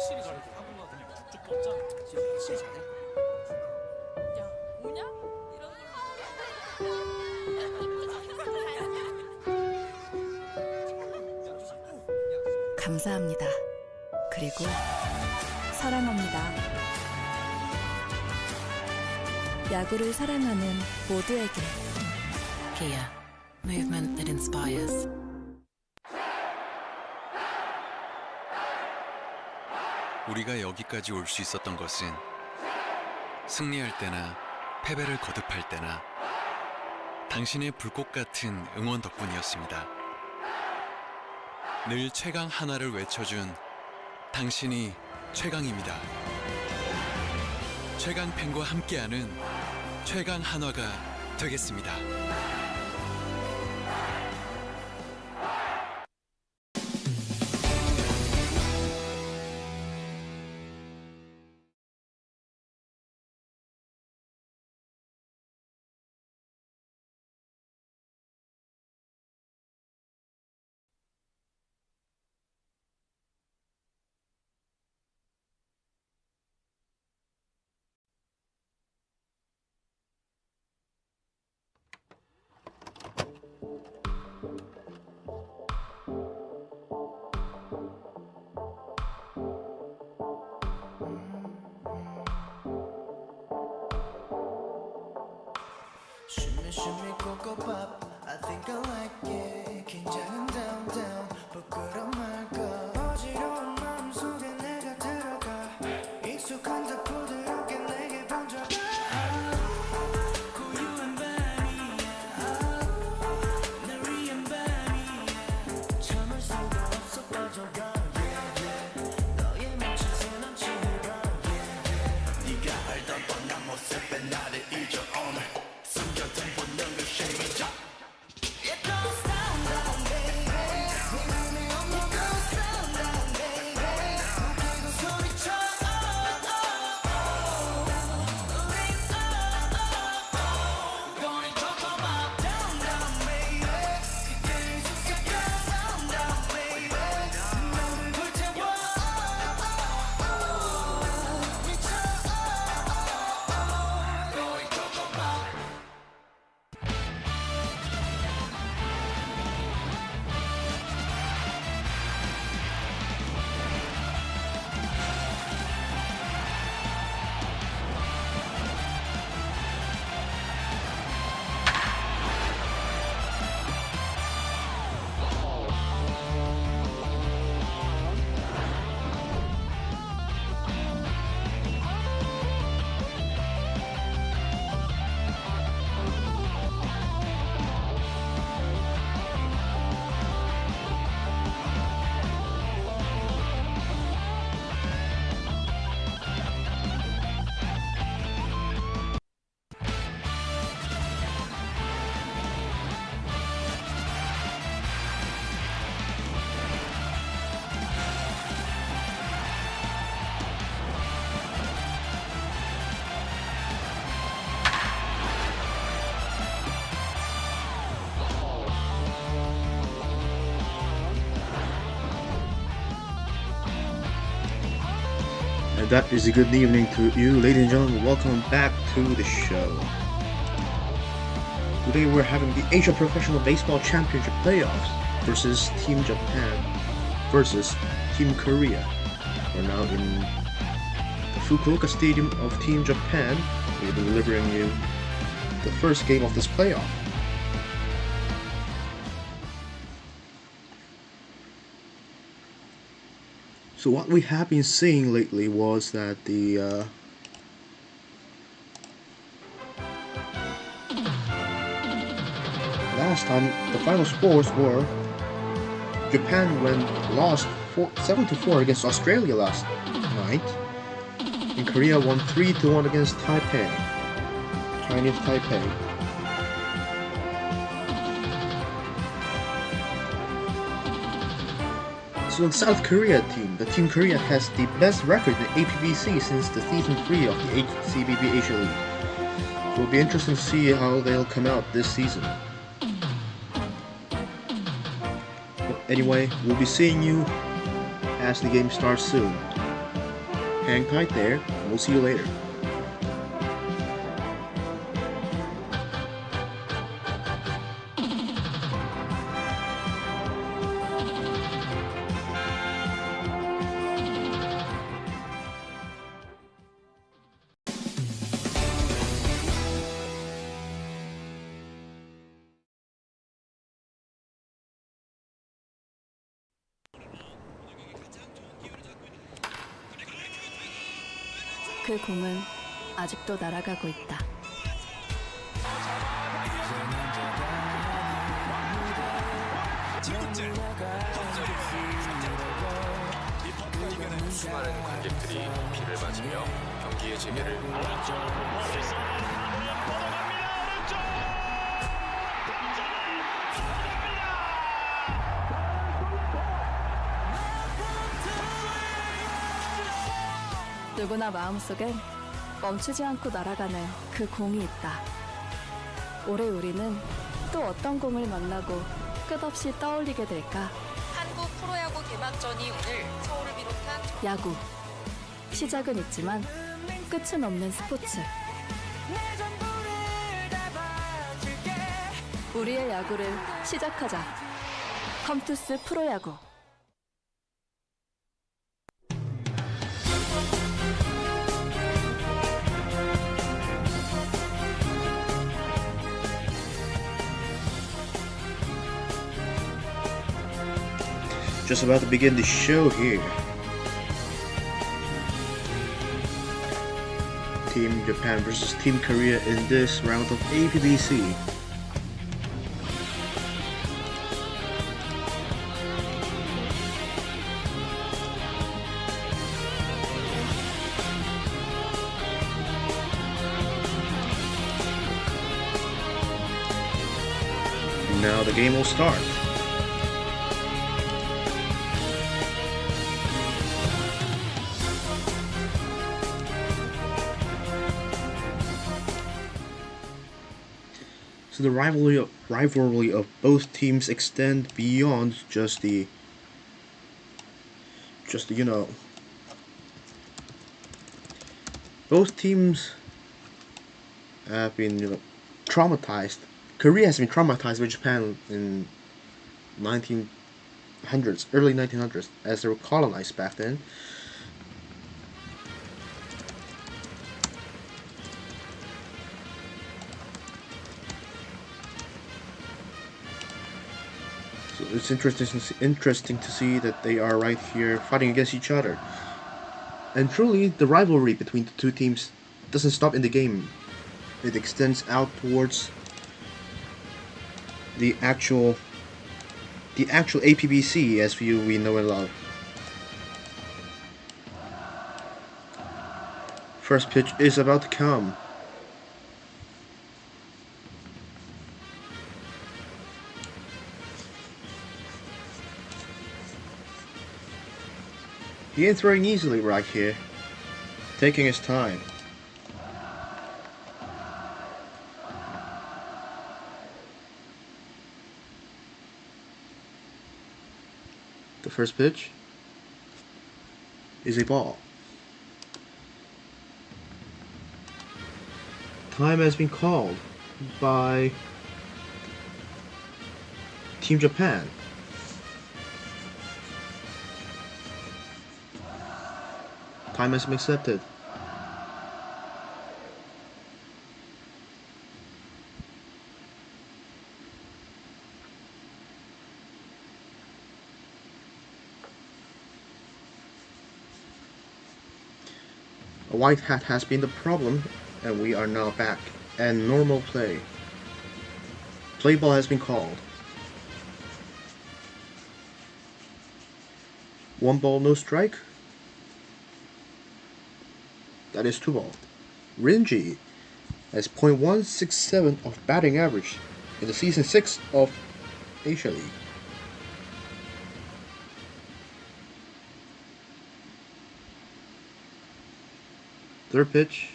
확실히 잘해. 사고가 그냥 쭉쭉 뻗잖아. 진짜 확실히 잘해. 야, 우냐? 이런 감사합니다. 그리고 사랑합니다. 야구를 사랑하는 모두에게. Kia, movement that inspires. 우리가 여기까지 올 수 있었던 것은 승리할 때나 패배를 거듭할 때나 당신의 불꽃 같은 응원 덕분이었습니다. 늘 최강 하나를 외쳐준 당신이 최강입니다. 최강 팬과 함께하는 최강 한화가 되겠습니다. Shimmy shimmy cocoa pop, I think I like it. 긴장은 down down, 부끄러운 말까. 어지러운 마음속에 내가 들어가. 익숙한 듯 부드럽게 내게 번져가. 고요한 밤이야, 날 위한 밤이야. 참을 수가 없어 빠져가. Yeah yeah, 너의 멈춘 난 치밀어. Yeah yeah, 네가 알던 뻔한 모습에 나를 잊어 오늘. 숨겨둔 본능을 심리자. It goes down down baby. 네 맘에 없는 goes down down baby. 웃기고 소리쳐. 우리 going coco pop down down baby. 그때의 숲속에 down down baby. 너를 불태워. 미쳐. Going coco pop. And that is a good evening to you, ladies and gentlemen. Welcome back to the show. Today we're having the Asia Professional Baseball Championship playoffs versus Team Japan versus Team Korea. We're now in the Fukuoka Stadium of Team Japan. We'll be delivering you the first game of this playoff. So what we have been seeing lately was that the last time the final scores were Japan lost 7-4 against Australia last night, and Korea won 3-1 against Chinese Taipei. So the South Korea team, the Team Korea has the best record in APBC since the season 3 of the HCBB Asia League. So it'll be interesting to see how they'll come out this season. But anyway, we'll be seeing you as the game starts soon. hang tight there, and we'll see you later. 그 공은 아직도 날아가고 있다. 수많은 관객들이 비를 맞으며 경기의 재개를 누구나 마음속엔 멈추지 않고 날아가는 그 공이 있다. 올해 우리는 또 어떤 공을 만나고 끝없이 떠올리게 될까? 한국 프로야구 개막전이 오늘 서울을 비롯한 야구. 시작은 있지만 끝은 없는 스포츠. 우리의 야구를 시작하자. 컴투스 프로야구. Just about to begin the show here. Team Japan versus Team Korea in this round of APBC. Now the game will start. So the rivalry of both teams extend beyond just the both teams have been traumatized. Korea has been traumatized by Japan in 1900s, early 1900s, as they were colonized back then. So it's interesting to see that they are right here fighting against each other. And truly, the rivalry between the two teams doesn't stop in the game. It extends out towards the actual APBC as we know and love. First pitch is about to come. He ain't throwing easily right here, taking his time. The first pitch is a ball. Time has been called by Team Japan. Time has been accepted. A white hat has been the problem, and we are now back and normal play. Play ball has been called. 1 ball, no strike. That is 2 ball. Rinji has .167 of batting average in the season 6 of Asia League. Third pitch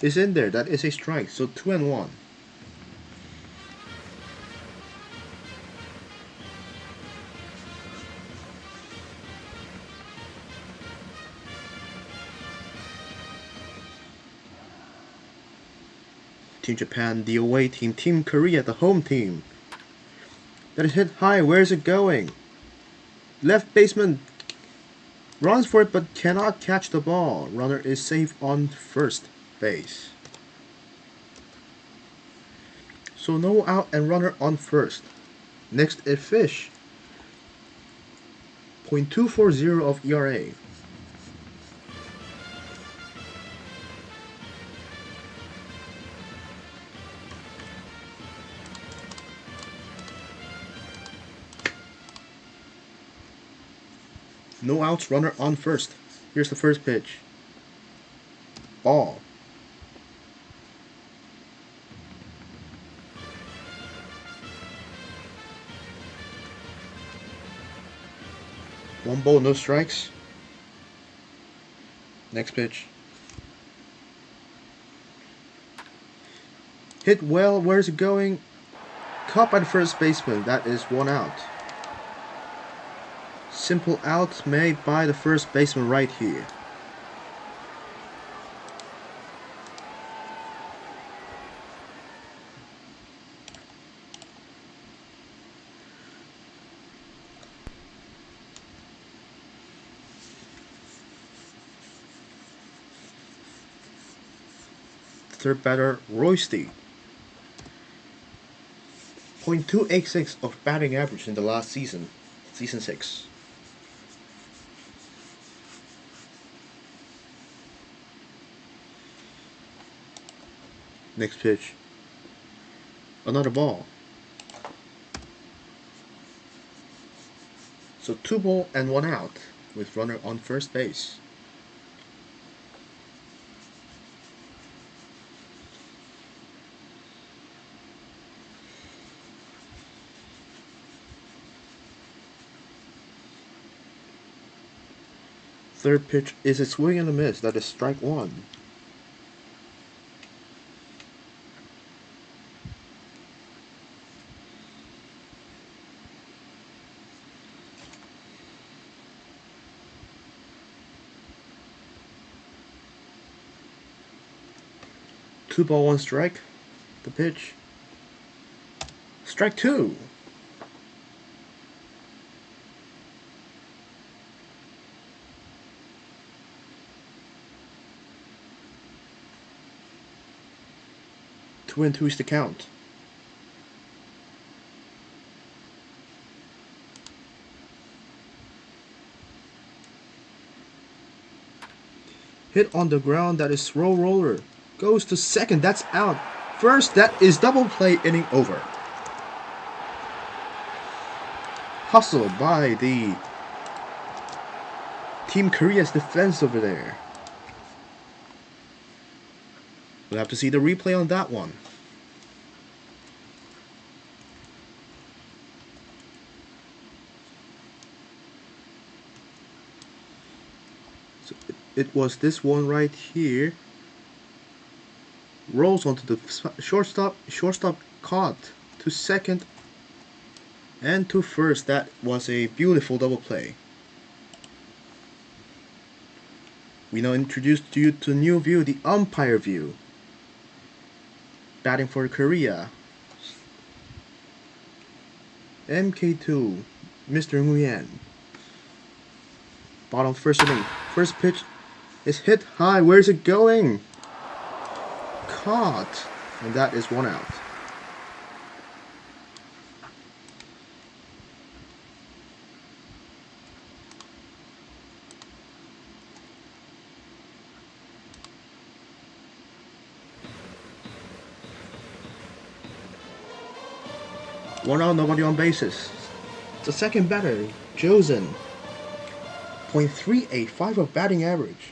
is in there. That is a strike. So 2-1. Team Japan, the away team. Team Korea, the home team. That is hit high. Where is it going? Left baseman runs for it but cannot catch the ball. Runner is safe on first base. So no out and runner on first. Next is Fish. .240 of ERA. No outs, runner on first. Here's the first pitch. Ball. One ball, no strikes. Next pitch. Hit well, where's it going? Caught by the first baseman, that is one out. Simple out made by the first baseman right here. Third batter, Roysty. .286 of batting average in the last season, season 6. Next pitch. Another ball. So 2 ball and 1 out with runner on first base. Third pitch is a swing and a miss. That is strike 1. Two ball, 1 strike. The pitch. Strike 2. Two and 2 is the count. Hit on the ground, that is slow roller. Goes to second, that's out. First, that is double play, inning over. Hustle by the Team Korea's defense over there. We'll have to see the replay on that one. So it was this one right here. Rolls onto the shortstop. Shortstop caught to second and to first. That was a beautiful double play. We now introduce you to a new view, the umpire view. Batting for Korea. MK2, Mr. Nguyen. Bottom first inning. First pitch is hit high. Where's it going? Caught. And that is 1 out. One out, nobody on bases. The second batter, Josen. .385 of batting average.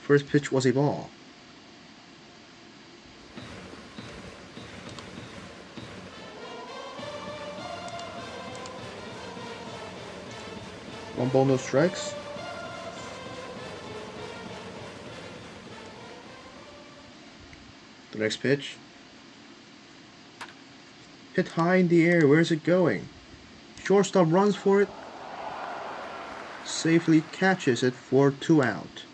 First pitch was a ball. One ball, no strikes. The next pitch. Hit high in the air. Where's it going? Shortstop runs for it. Safely catches it for 2 out.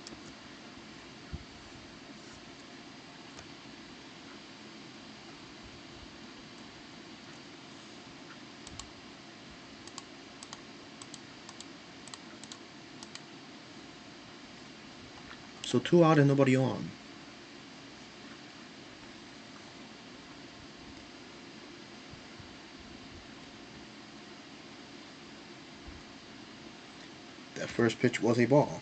So 2 out and nobody on. That first pitch was a ball.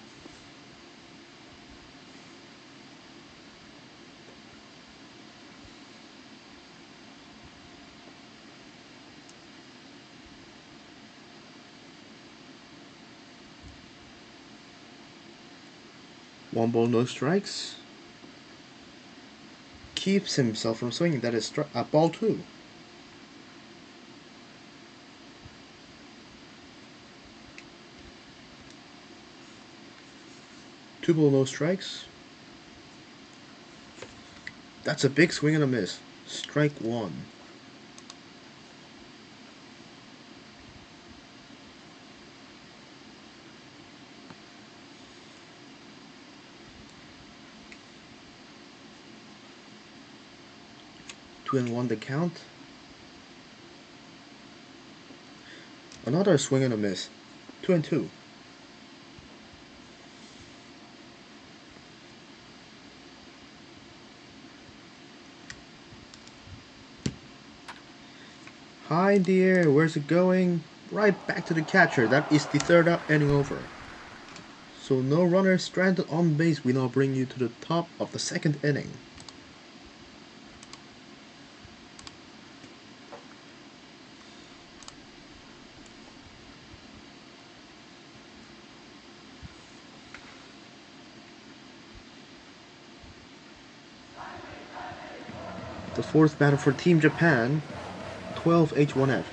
One ball, no strikes. Keeps himself from swinging. That is ball 2. Two ball, no strikes. That's a big swing and a miss. Strike 1. Two and 1 the count. Another swing and a miss. 2 and 2. High in the air, where's it going? Right back to the catcher. That is the 3rd inning over. So no runner stranded on base. We now bring you to the top of the 2nd inning. The 4th batter for Team Japan, 12H1F.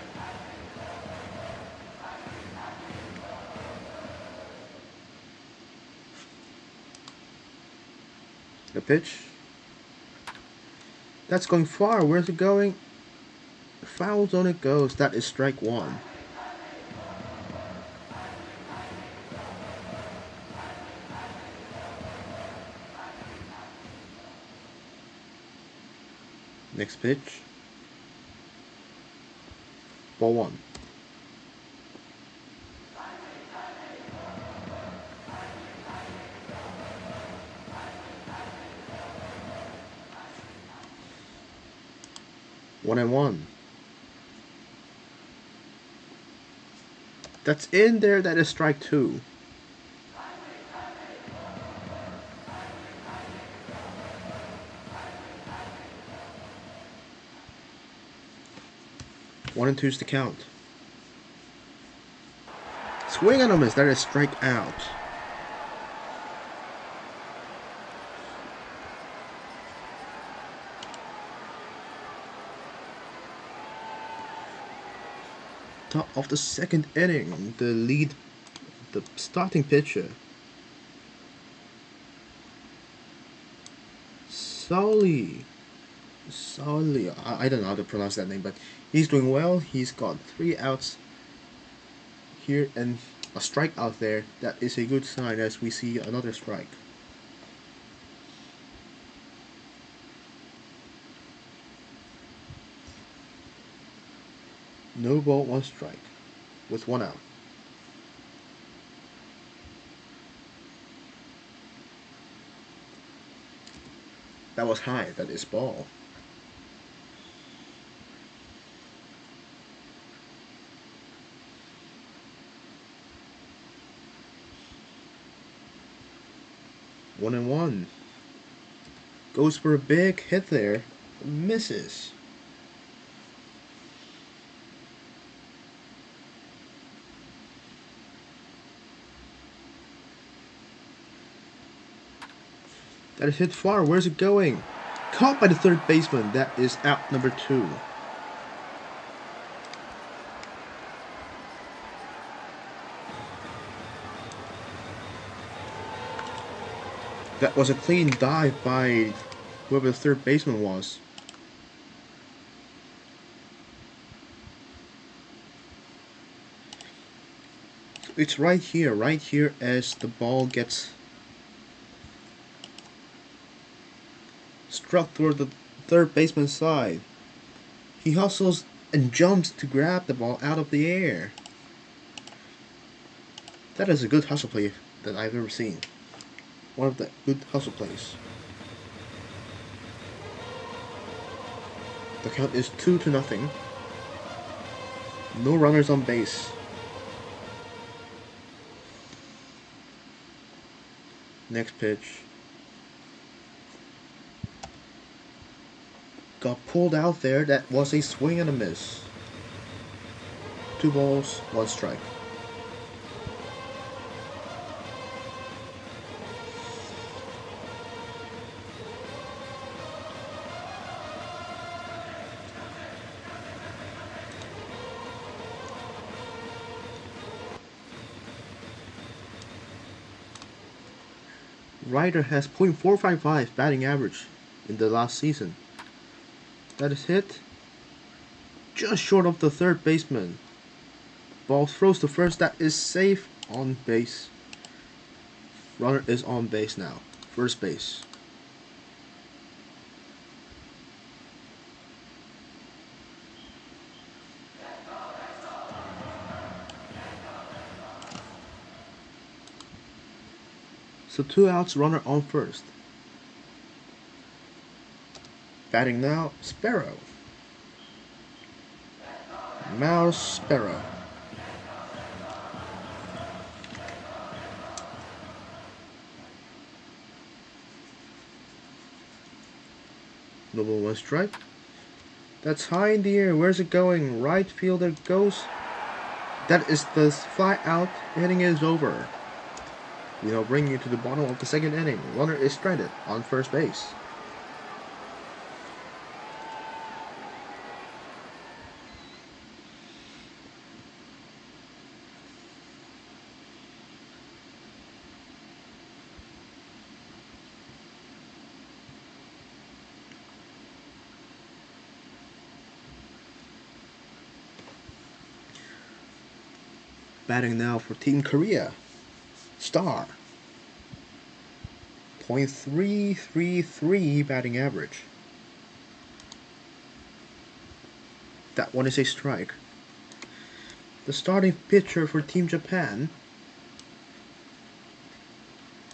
The pitch. That's going far. Where's it going? Foul zone it goes. That is strike 1. Next pitch. Ball 1. One and 1. That's in there. That is strike 2. One and 2's the count. Swing and a miss. That is strike out. Top of the 2nd inning, the starting pitcher, Sully, I don't know how to pronounce that name, but he's doing well. He's got 3 outs here and a strike out there. That is a good sign as we see another strike. No ball, 1 strike with 1 out. That was high. That is ball. One and 1. Goes for a big hit there. Misses. That is hit far. Where's it going? Caught by the 3rd baseman. That is out number 2. That was a clean dive by whoever the 3rd baseman was. It's right here as the ball gets struck toward the 3rd baseman's side. He hustles and jumps to grab the ball out of the air. That is a good hustle play that I've ever seen. One of the good hustle plays. The count is 2-0. No runners on base. Next pitch. Got pulled out there. That was a swing and a miss. 2 balls, 1 strike. Ryder has .455 batting average in the last season. That is hit just short of the third baseman. Ball throws to first. That is safe on base. Runner is on base now. First base. So 2 outs, runner on first. Batting now, Sparrow. Mouse Sparrow. No ball, 1 strike. That's high in the air. Where's it going? Right fielder goes. That is the fly out. Inning is over. We now bring you to the bottom of the second inning. Runner is stranded on first base. Batting now for Team Korea. Star. .333 batting average. That one is a strike. The starting pitcher for Team Japan,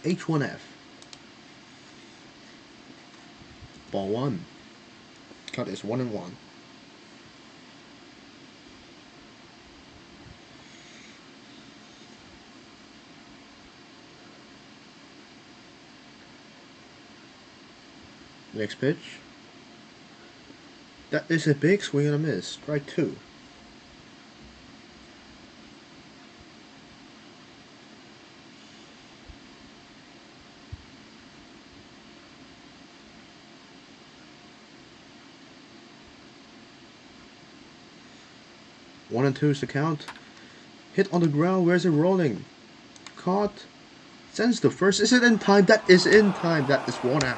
H1F. Ball 1. Count is 1-1. Next pitch. That is a big swing and a miss. Strike 2. One and 2 is the count. Hit on the ground. Where's it rolling? Caught. Sends to first. Is it in time? That is in time. That is 1 out.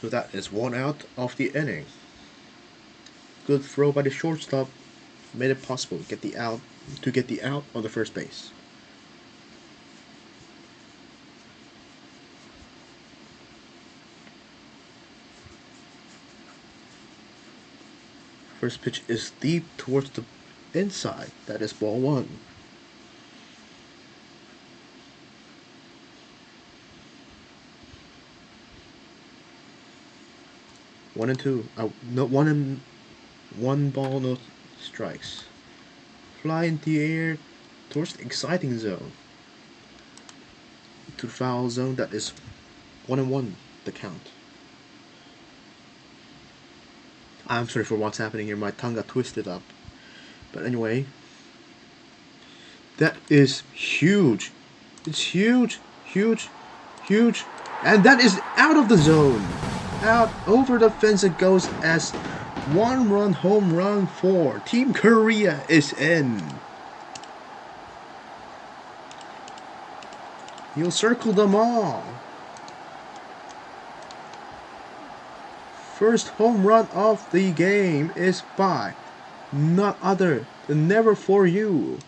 So that is 1 out of the inning. Good throw by the shortstop made it possible to get the out on the first base. First pitch is deep towards the inside. That is ball 1. One and 2. No, 1 ball, no strikes. Fly in the air towards the exciting zone. To foul zone. That is 1-1. The count. I'm sorry for what's happening here. My tongue got twisted up. But anyway, that is huge. It's huge, huge, huge, and that is out of the zone. Out over the fence it goes as 1-run home run for Team Korea is in. You'll circle them all. First home run of the game is by not other than Never For You.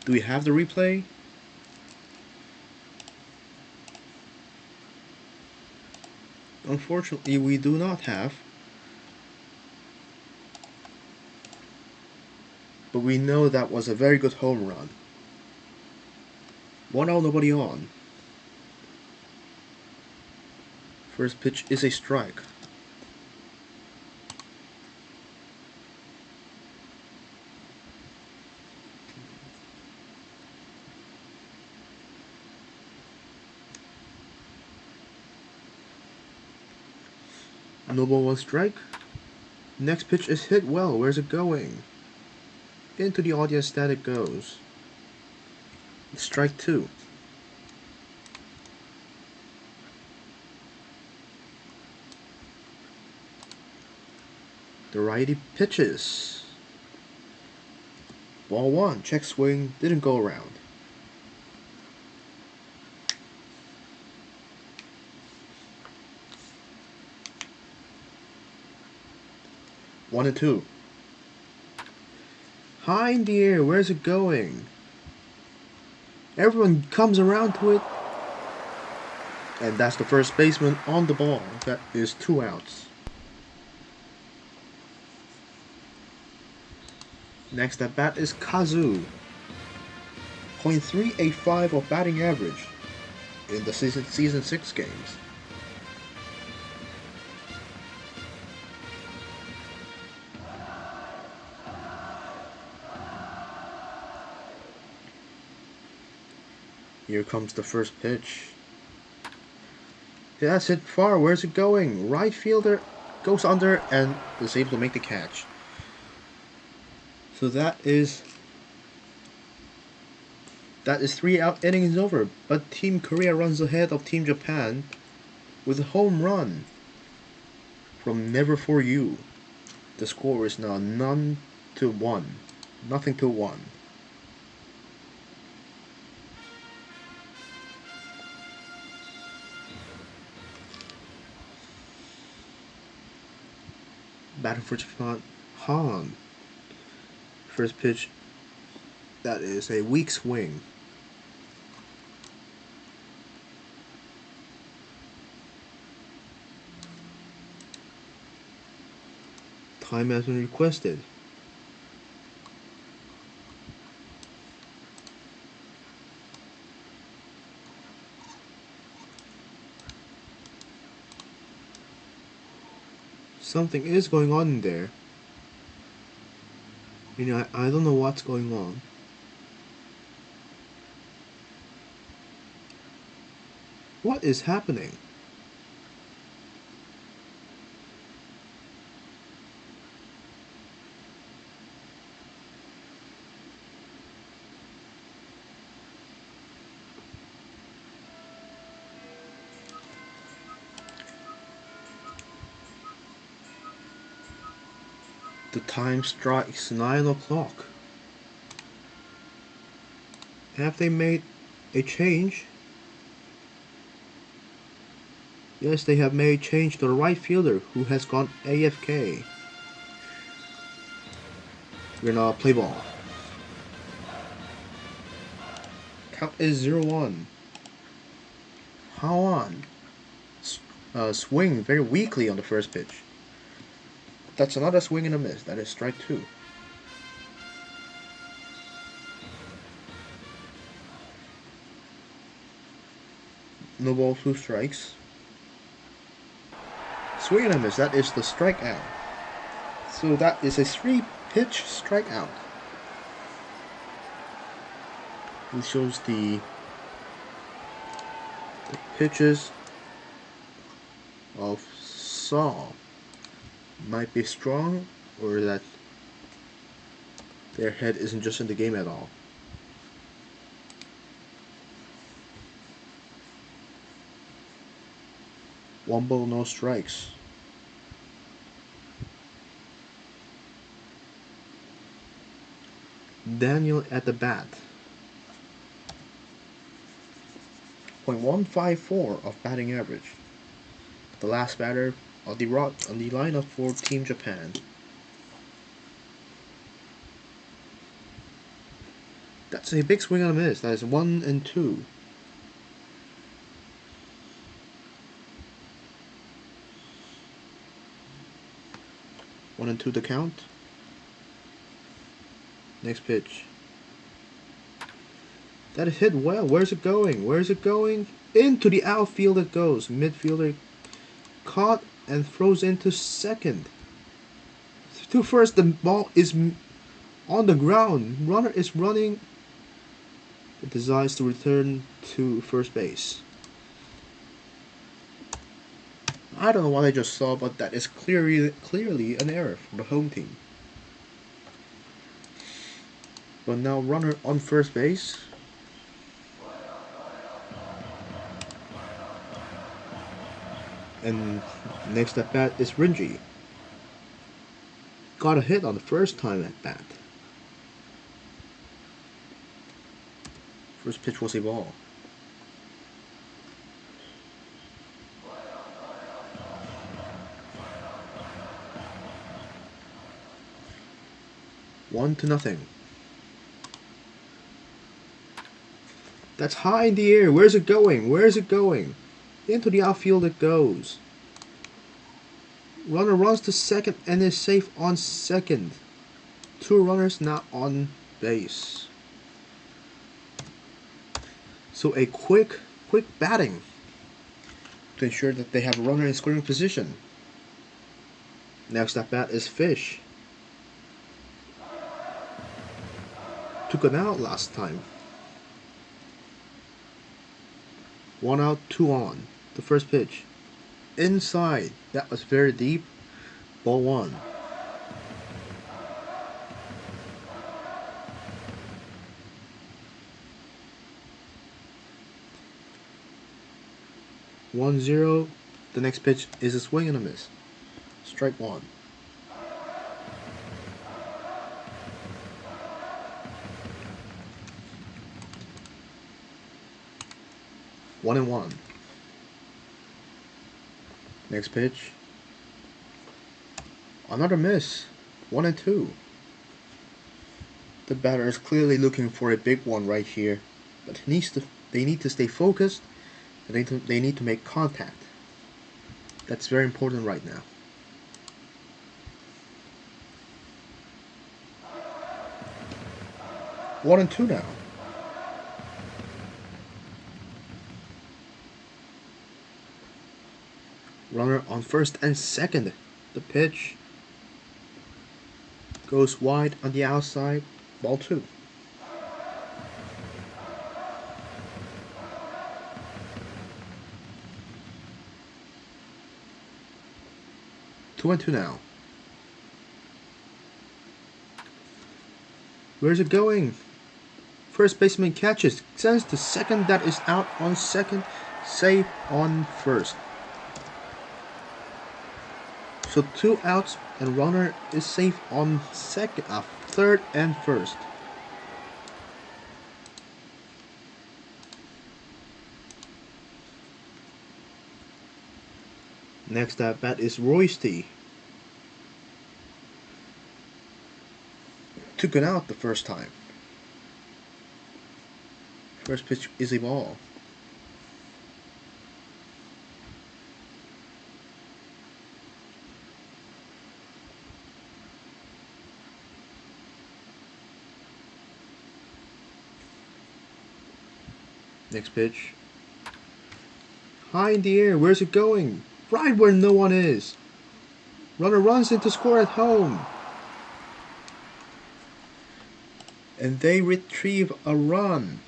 Do we have the replay? Unfortunately, we do not have. But we know that was a very good home run. 1 out, nobody on. First pitch is a strike. No ball, 1 strike. Next pitch is hit well. Where's it going? Into the audience that it goes. Strike 2. The righty pitches. Ball 1. Check swing. Didn't go around. One and 2. High in the air. Where's it going? Everyone comes around to it. And that's the first baseman on the ball. That is 2 outs. Next at bat is Kazu. .385 of batting average in the season 6 games. Here comes the first pitch. That's hit far. Where's it going? Right fielder goes under and is able to make the catch. So that is 3 out, inning is over. But Team Korea runs ahead of Team Japan with a home run from Never For You. The score is now 0-1. Nothing to 1. Batting for Japan, Han. First pitch, that is a weak swing. Time has been requested. Something is going on in there. You know, I don't know what's going on. What is happening? The time strikes 9 o'clock. Have they made a change? Yes, they have made change to the right fielder who has gone AFK. We're now play ball. Count is 0-1. How on? Swing very weakly on the first pitch. That's another swing and a miss. That is strike 2. No ball, 2 strikes. Swing and a miss. That is the strikeout. So that is a 3-pitch strikeout. This shows the pitches of Saw. Might be strong, or that their head isn't just in the game at all. One ball, no strikes. Daniel at the bat. .154 of batting average. The last batter on the lineup for Team Japan. That's a big swing and a miss. That is 1 and 2. 1-2 the count. Next pitch. That is hit well. Where's it going? Where's it going? Into the outfield it goes. Midfielder caught and throws into second. To first, the ball is on the ground. Runner is running. It decides to return to first base. I don't know what I just saw, but that is clearly an error for the home team. But now runner on first base. And next at bat is Rinji. Got a hit on the first time at bat. First pitch was a ball. One to nothing. That's high in the air. Where's it going? Where's it going? Into the outfield it goes. Runner runs to second and is safe on second. Two runners now on base. So a quick batting to ensure that they have a runner in scoring position. Next at bat is Fish. Took an out last time. 1 out, 2 on. The first pitch. Inside. That was very deep. Ball 1. One zero. The next pitch is a swing and a miss. Strike 1. One and 1. Next pitch. Another miss. 1 and 2. The batter is clearly looking for a big one right here, but they need to stay focused, and they need to make contact. That's very important right now. One and 2 now. Runner on first and second. The pitch goes wide on the outside. Ball 2. Two and 2 now. Where's it going? First baseman catches, sends to second. That is out on second. Safe on first. So 2 outs and runner is safe on third and first. Next at bat is Royce. Took it out the first time. First pitch is a ball. Next pitch. High in the air. Where's it going? Right where no one is. Runner runs in to score at home. And they retrieve a run.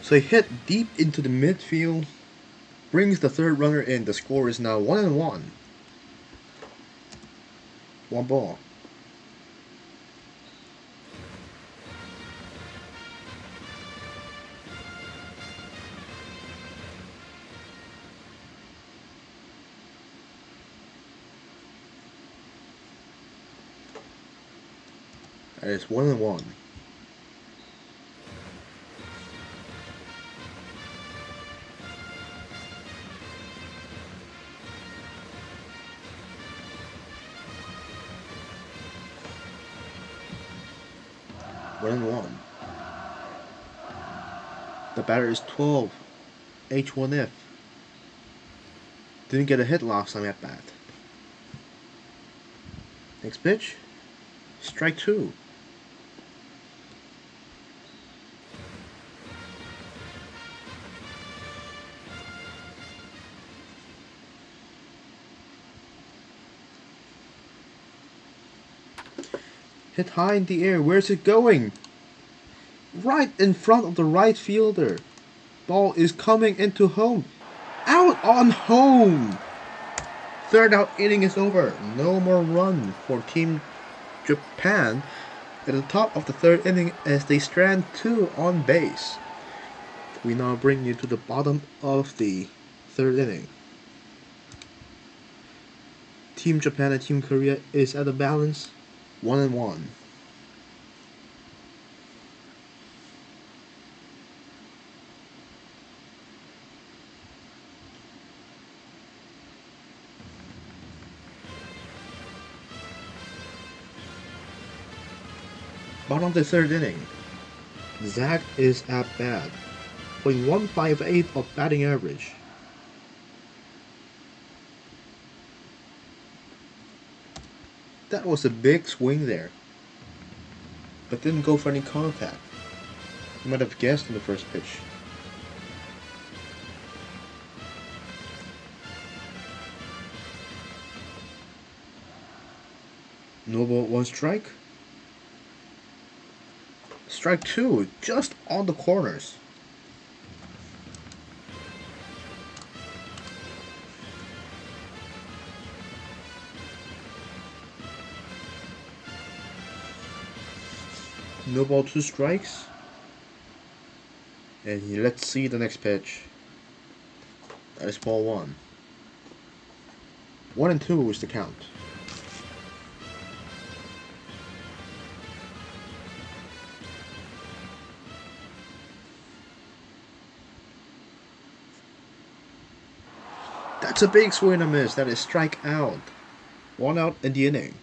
So a hit deep into the midfield brings the third runner in. The score is now 1 and 1. 1 ball. That is 1 and 1. The batter is 12 H1F. Didn't get a hit last time at bat. Next pitch. Strike 2. Hit high in the air. Where's it going? Right in front of the right fielder. Ball is coming into home. Out on home! Third out inning is over. No more run for Team Japan at the top of the third inning as they strand 2 on base. We now bring you to the bottom of the third inning. Team Japan and Team Korea is at a balance 1-1. Bottom of the third inning. Zach is at bat, putting 158 of batting average. That was a big swing there, but didn't go for any contact. You might have guessed in the first pitch. No ball, 1 strike. Strike 2, just on the corners. No ball, 2 strikes. And let's see the next pitch. That is ball 1. 1-2 is the count. That's a big swing and a miss. That is strike out. 1 out in the inning.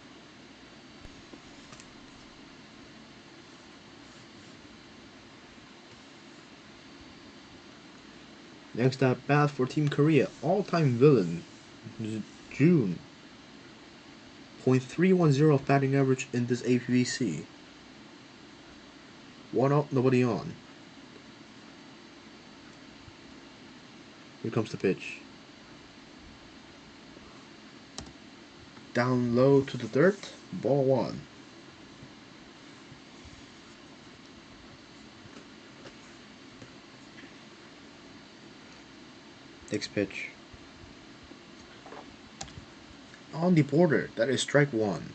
Next at bat for Team Korea, all-time villain, June. .310 batting average in this APBC. 1 out, nobody on. Here comes the pitch. Down low to the dirt, ball 1. Next pitch. On the border, that is strike 1.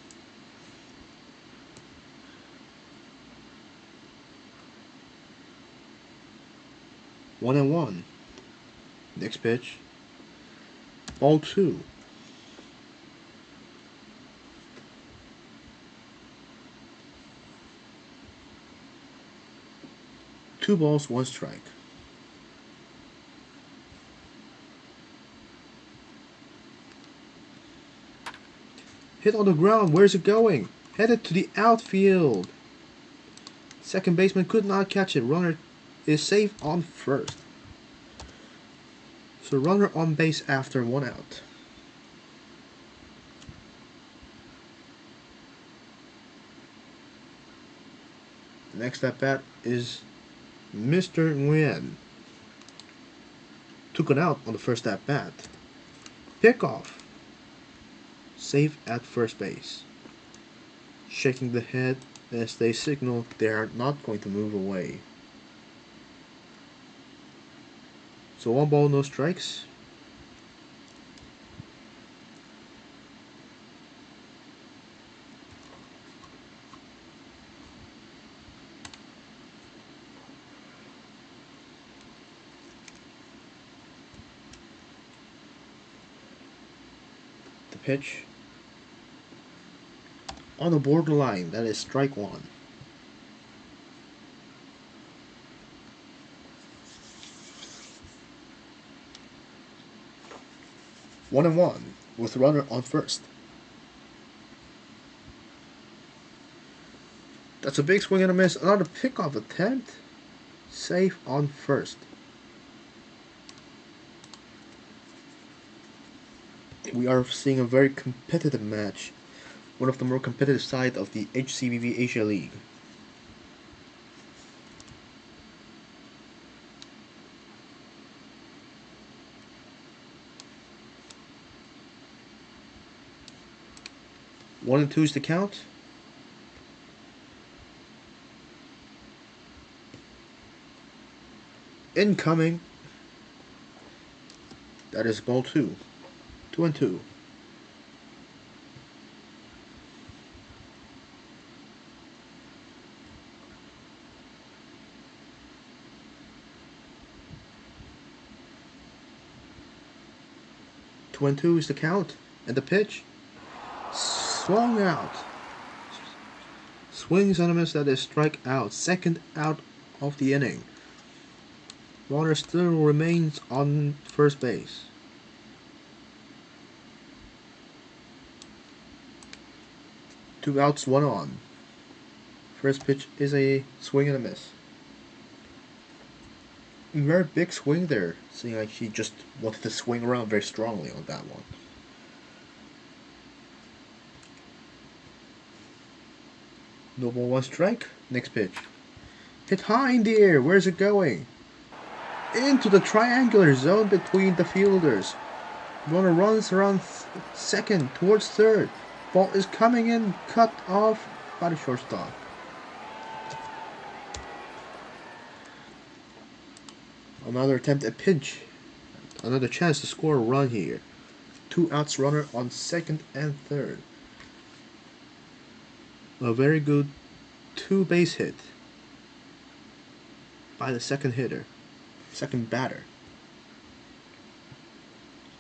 One and 1. Next pitch. Ball 2. Two balls, 1 strike. Hit on the ground. Where's it going? Headed to the outfield. Second baseman could not catch it. Runner is safe on first. So runner on base after 1 out. Next at bat is Mr. Nguyen. Took it out on the first at bat. Pickoff. Safe at first base. Shaking the head as they signal they are not going to move away. So 1 ball, no strikes. The pitch. On the borderline, that is strike 1. One and 1 with runner on first. That's a big swing and a miss. Another pickoff attempt. Safe on first. We are seeing a very competitive match, one of the more competitive side of the HCBB Asia League. One and two is the count. Incoming. That is ball two. 2 and 2. Two and two is the count, and the pitch swung out. Swings on a miss. That is strike out. Second out of the inning. Runner still remains on first base. Two outs, one on. First pitch is a swing and a miss. Very big swing there. Seeing like he just wanted to swing around very strongly on that one. No ball, one strike. Next pitch. Hit high in the air. Where's it going? Into the triangular zone between the fielders. Runner runs around second towards third. Ball is coming in, cut off by the shortstop. Another attempt at pinch. Another chance to score a run here. Two outs, runner on second and third. A very good two base hit by the second batter.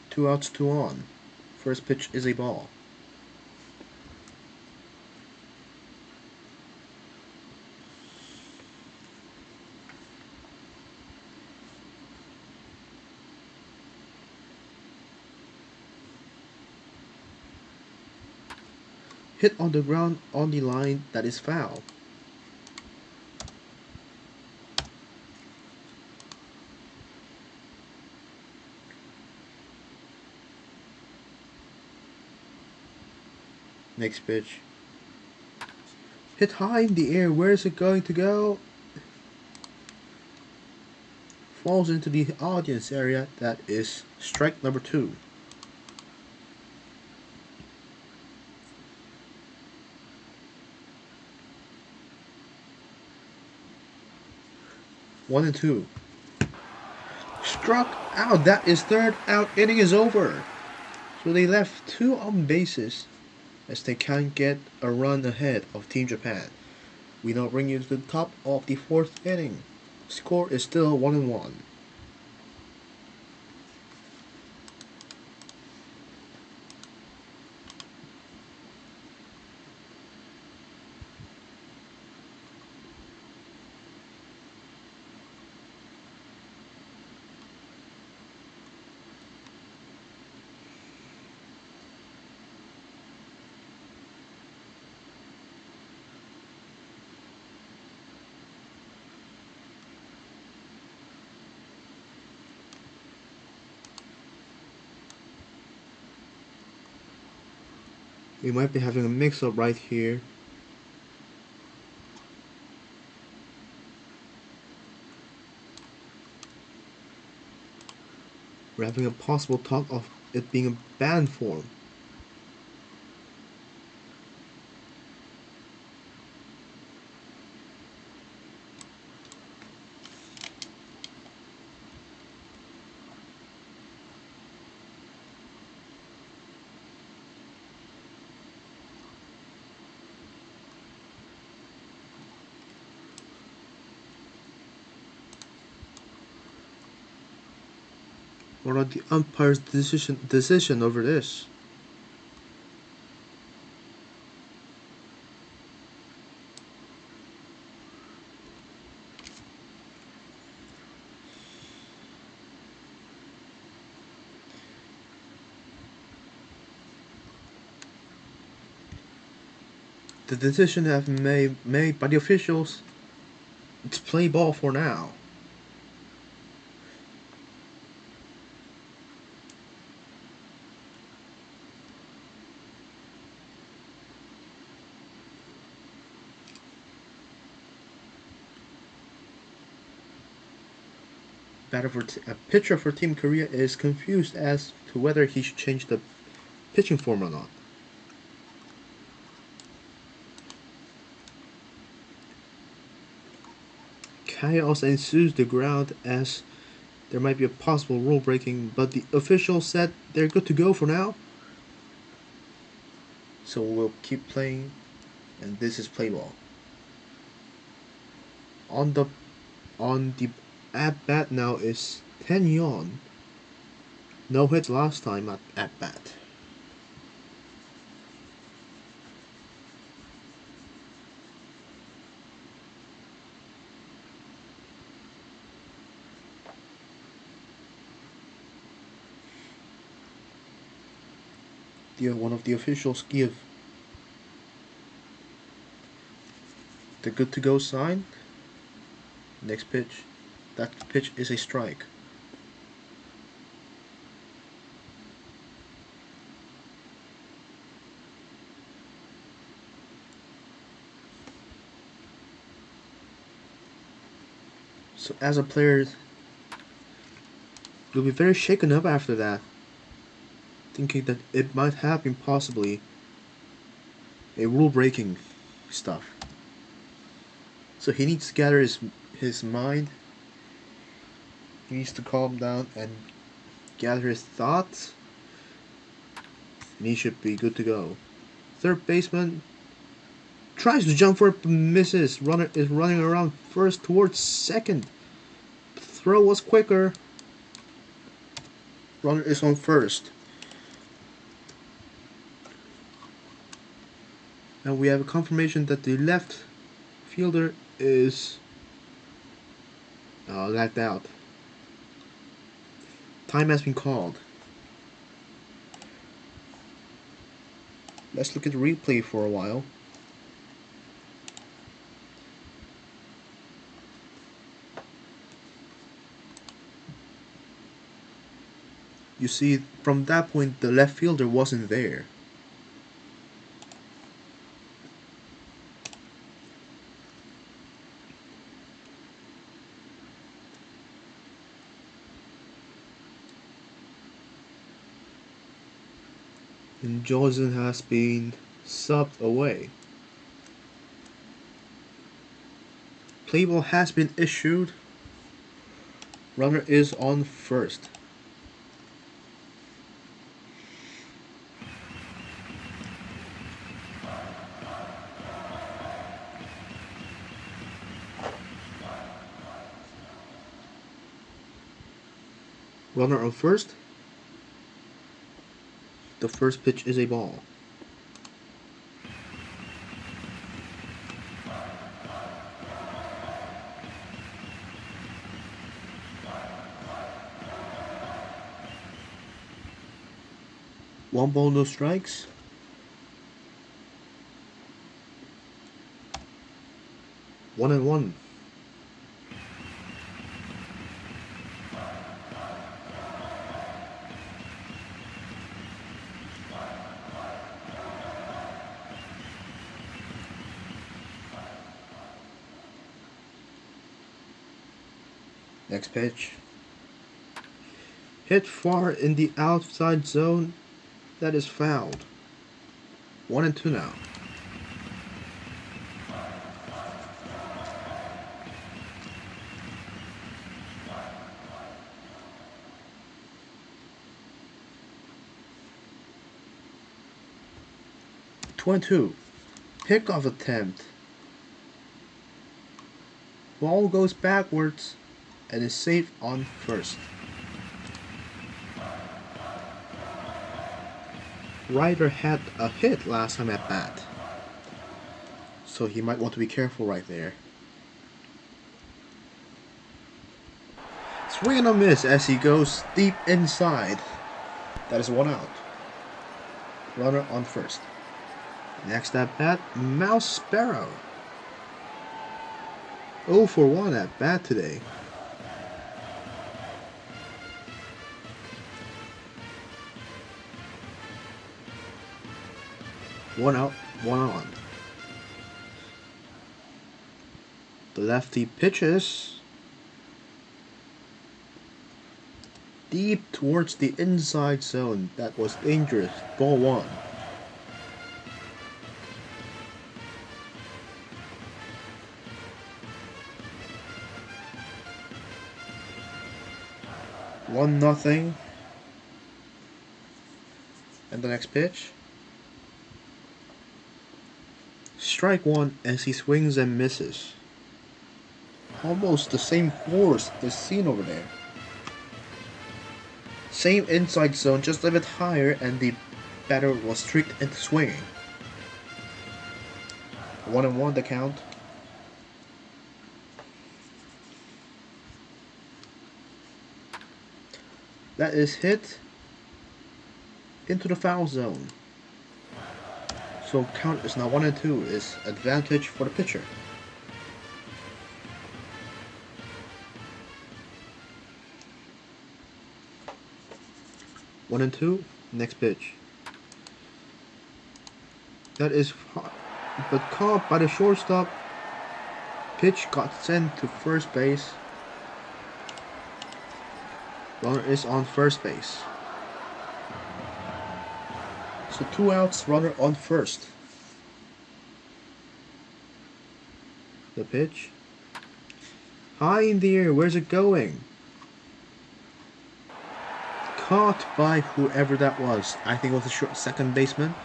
Two outs, two on. First pitch is a ball. Hit on the ground on the line, that is foul. Next pitch. Hit high in the air, where is it going to go? Falls into the audience area, that is strike number two. One and two. Struck out. That is third out. Inning is over. So they left two on bases as they can't get a run ahead of Team Japan. We now bring you to the top of the fourth inning. Score is still 1-1. We might be having a mix-up right here. We're having a possible talk of it being a band form. What are the umpire's decision over this? The decision have been made by the officials. It's play ball for now. a pitcher for Team Korea is confused as to whether he should change the pitching form or not. Chaos ensues the ground as there might be a possible rule breaking, but the official said they're good to go for now. So we'll keep playing, and this is play ball. On the at bat now is 10 Yon. No hit last time at bat. One of the officials give the good to go sign. Next pitch. That pitch is a strike. So as a player, you'll be very shaken up after that, thinking that it might have been possibly a rule breaking stuff. So he needs to gather his mind. He needs to calm down and gather his thoughts, and he should be good to go. Third baseman tries to jump for it, but misses. Runner is running around first towards second. Throw was quicker. Runner is on first. And we have a confirmation that the left fielder is lagged out. Time has been called. Let's look at the replay for a while. You see, from that point, the left fielder wasn't there. And Johnson has been subbed away. Play ball has been issued. Runner is on first. Runner on first. The first pitch is a ball. One ball, no strikes. One and one. Next pitch. Hit far in the outside zone. That is fouled. 1 and 2 now. Two. Pickoff attempt. Ball goes backwards and is safe on first. Ryder had a hit last time at bat, so he might want to be careful right there. Swing and a miss as he goes deep inside. That is 1 out. Runner on first. Next at bat, Mouse Sparrow. 0 for 1 at bat today. One out, 1 on. The lefty pitches. deep towards the inside zone. That was dangerous. Ball 1. One nothing. And the next pitch. Strike 1 as he swings and misses. Almost the same force is seen over there. Same inside zone, just a bit higher, and the batter was tricked into swinging. 1-1 the count. That is hit into the foul zone. So count is now 1-2, is advantage for the pitcher. One and two, next pitch. That is hot, but caught by the shortstop. Pitch got sent to first base. Runner is on first base. So 2 outs, runner on first. The pitch. High in the air, where's it going? Caught by whoever that was. I think it was a short second baseman.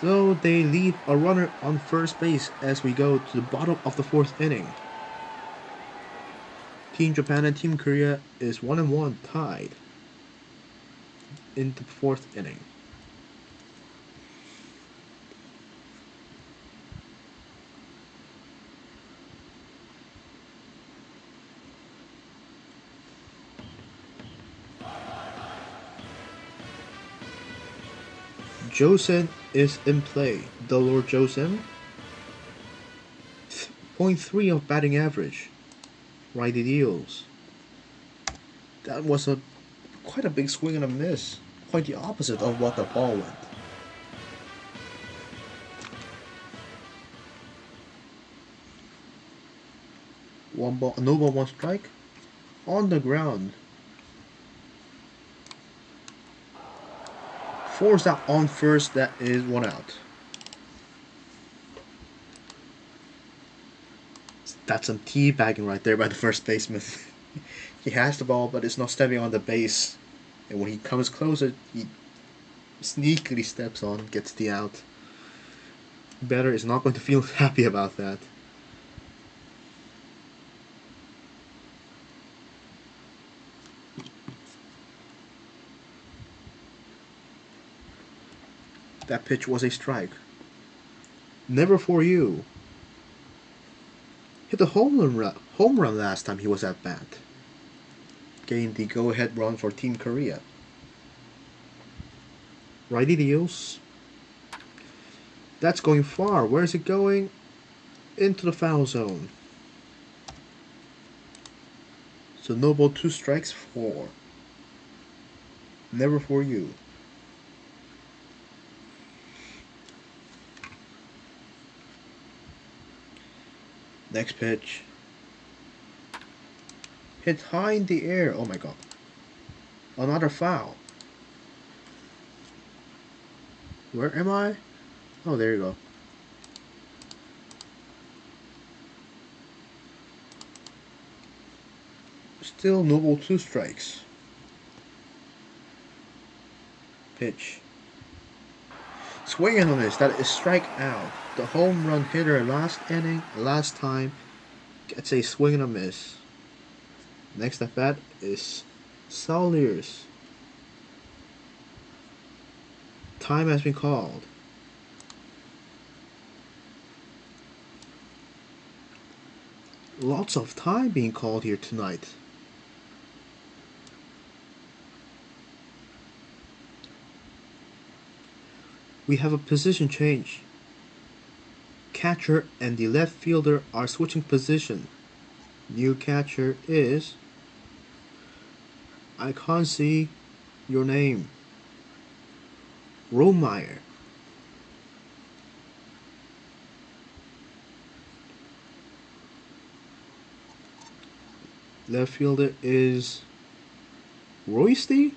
Though they leave a runner on first base as we go to the bottom of the 4th inning. Team Japan and Team Korea is 1-1 tied in the 4th inning. Josen is in play. The Lord Josen. 0.3 of batting average. Righty deals. That was quite a big swing and a miss. Quite the opposite of what the ball went. One ball, no ball, one strike. On the ground. Forced out on first, that is 1 out. That's some teabagging right there by the first baseman. He has the ball, but it's not stepping on the base. And when he comes closer, he sneakily steps on, gets the out. Batter is not going to feel happy about that. That pitch was a strike. Never for you. Hit a home run last time he was at bat. Gained the go-ahead run for Team Korea. Righty deals. That's going far. Where is it going? Into the foul zone. So no ball, 2 strikes, 4. Never for you. Next pitch. Hit high in the air. Oh my god. Another foul. Where am I? Oh, there you go. Still no ball, 2 strikes. Pitch. Swinging on this, that is strike out. The home run hitter last inning, last time, gets a swing and a miss. Next at bat is Sauliers. Time has been called. Lots of time being called here tonight. We have a position change. Catcher and the left fielder are switching position. New catcher is... I can't see your name. Romeyer. Left fielder is Royster?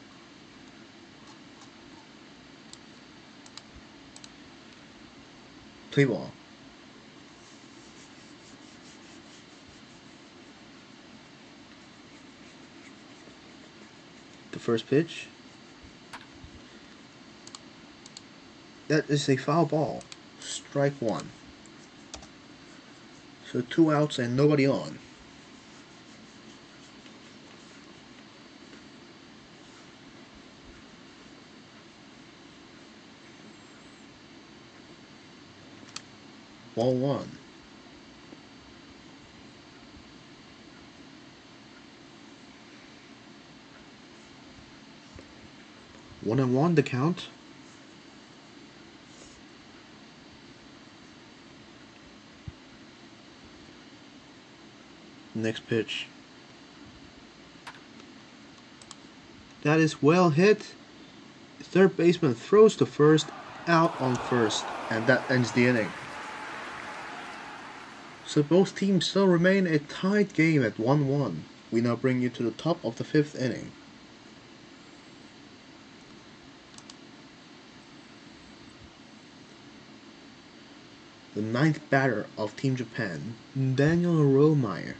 Play ball. The first pitch. That is a foul ball. Strike one. So 2 outs and nobody on. Ball one. One and one the count. Next pitch. That is well hit. Third baseman throws to first, out on first, and that ends the inning. So both teams still remain a tied game at 1-1. We now bring you to the top of the 5th inning. The 9th batter of Team Japan, Daniel Rollmeyer.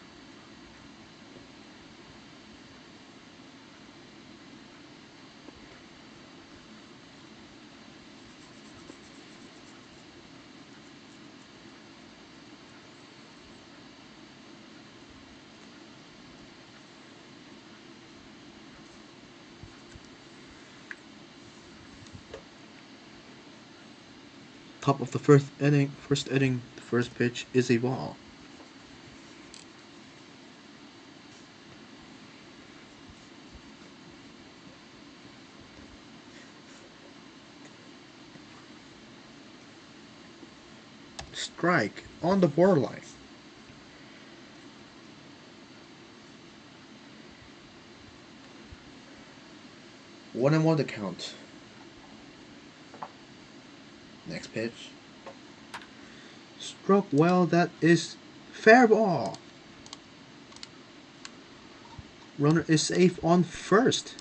Top of the first inning, the first pitch is a ball. Strike on the borderline. One and one to count. Next pitch. Struck well, that is fair ball. Runner is safe on first.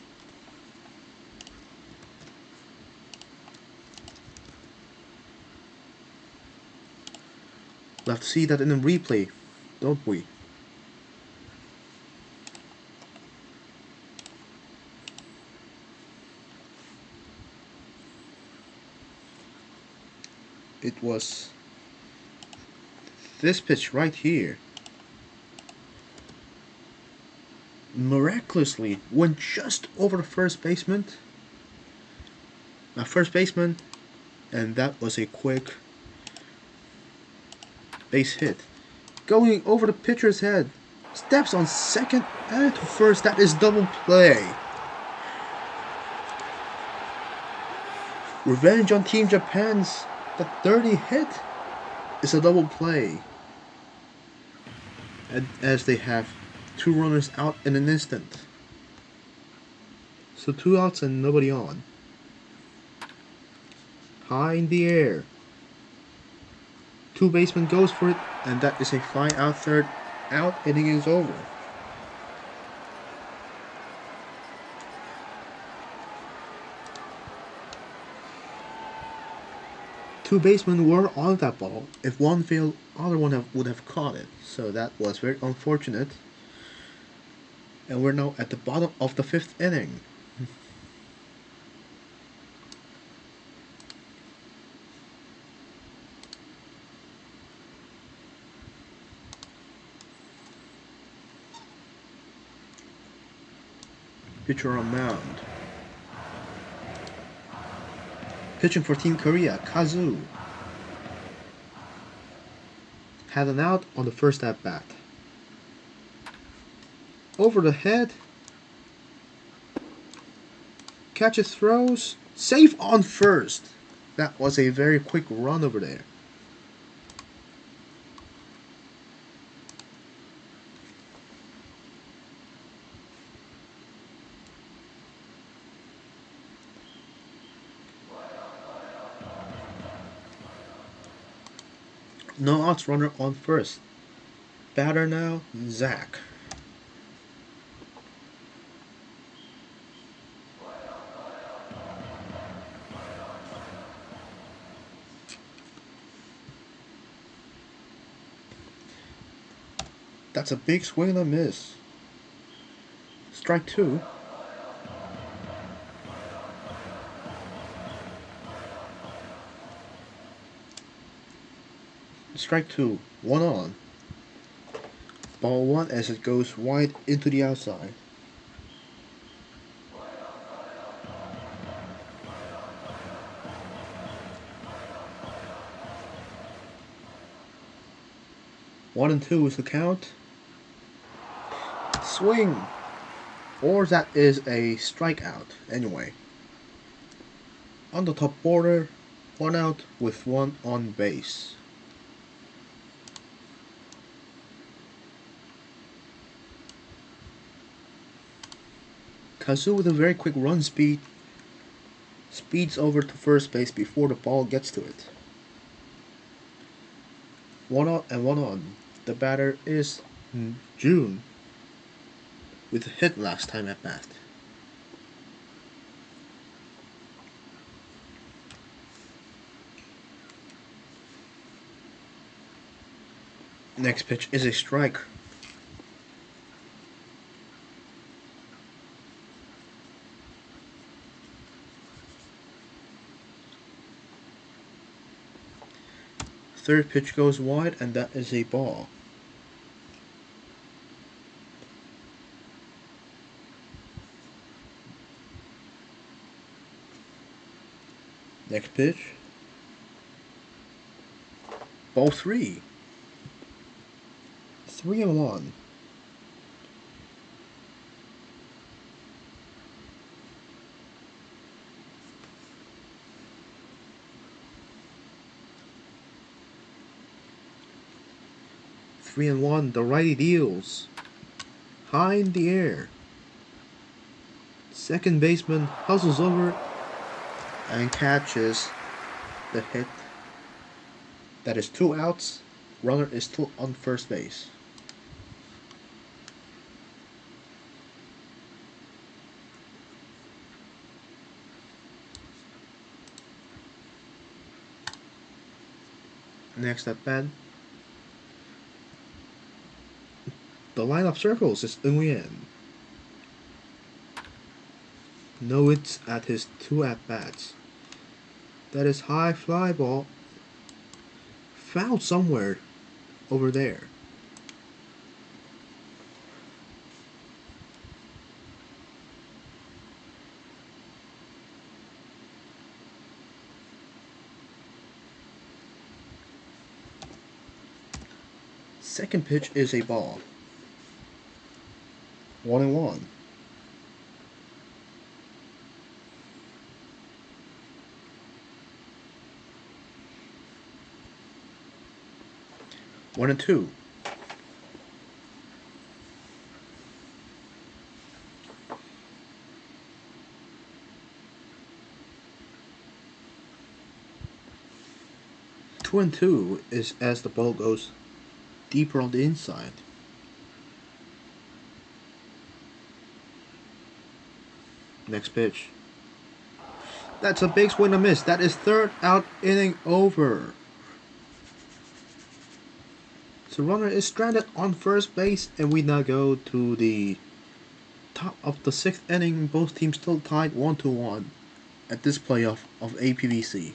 We'll have to see that in the replay, don't we? It was this pitch right here. Miraculously went just over the first baseman. And that was a quick base hit. Going over the pitcher's head. Steps on second and to first. That is double play. Revenge on Team Japan's. The 30 hit is a double play. And as they have 2 runners out in an instant. So 2 outs and nobody on. High in the air. 2 baseman goes for it, and that is a fly out third. Out, inning is over. Two basemen were on that ball. If one failed, other one would have caught it. So that was very unfortunate. And we're now at the bottom of the 5th inning. Pitcher on mound. Pitching for Team Korea, Kazu. Had an out on the first at bat. Over the head. Catches, throws. Safe on first. That was a very quick run over there. No outs, runner on first. Batter now, Zach. That's a big swing and a miss. Strike 2. Strike 2. 1 on. Ball 1 as it goes wide into the outside. One and 2 is the count. Swing! Or that is a strikeout, anyway. On the top border, 1 out with 1 on base. Kazu with a very quick run speed speeds over to first base before the ball gets to it. 1 out and 1 on. The batter is June with a hit last time at bat. Next pitch is a strike. Third pitch goes wide, and that is a ball. Next pitch. Ball 3. 3 and 1. Three and 1, the righty deals. High in the air. Second baseman hustles over and catches the hit. That is 2 outs. Runner is still on first base. Next at bat. The lineup circles is Nguyen. No hits at his 2 at-bats. That is high fly ball. Fouled somewhere over there. Second pitch is a ball. 1 and 1. One and 2. Two and 2 is as the ball goes deeper on the inside. Next pitch. That's a big swing and a miss. That is third out, inning over. So runner is stranded on first base, and we now go to the top of the 6th inning. Both teams still tied 1-1 at this playoff of APBC.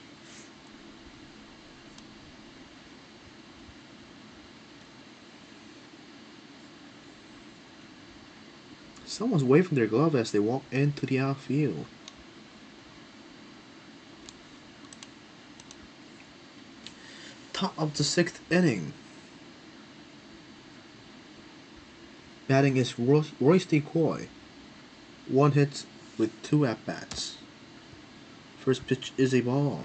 Someone's waving their glove as they walk into the outfield. Top of the 6th inning. Batting is Royce Decoy. 1 hit with 2 at-bats. First pitch is a ball.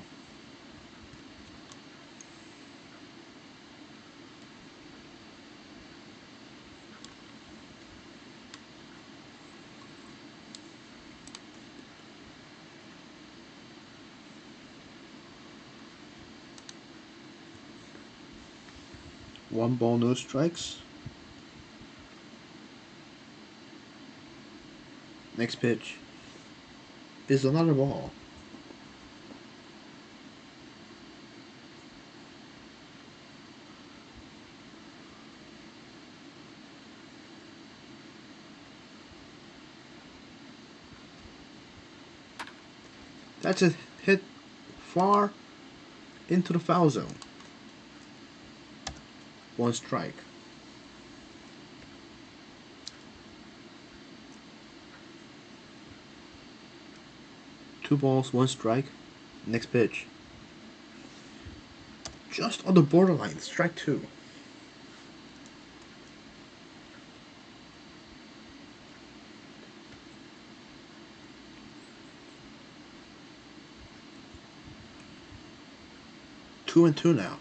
One ball, no strikes. Next pitch is another ball. That's a hit far into the foul zone. 1 strike. Two balls, 1 strike. Next pitch. Just on the borderline, strike 2. Two and two now.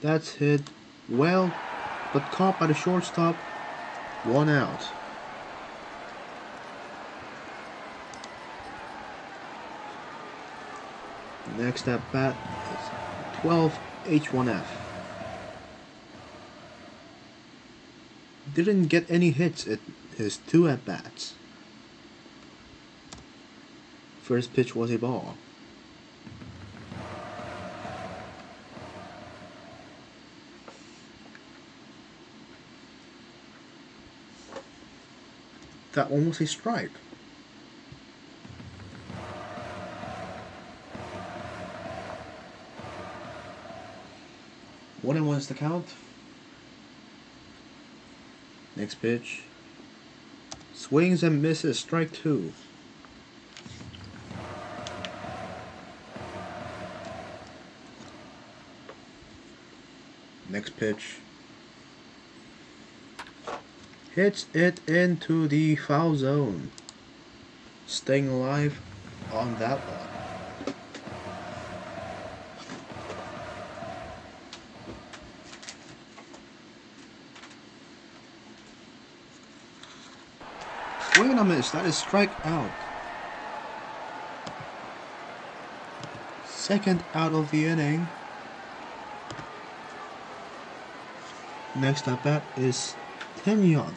That's hit well, but caught by the shortstop. 1 out. Next at bat is 12 H1F. Didn't get any hits at his 2 at bats. First pitch was a ball. That one was a strike. One and one is the count. Next pitch. Swings and misses, strike 2. Next pitch. Hits it into the foul zone. Staying alive on that one. Swing and a miss. That is strike out. Second out of the inning. Next at bat is Tenyon.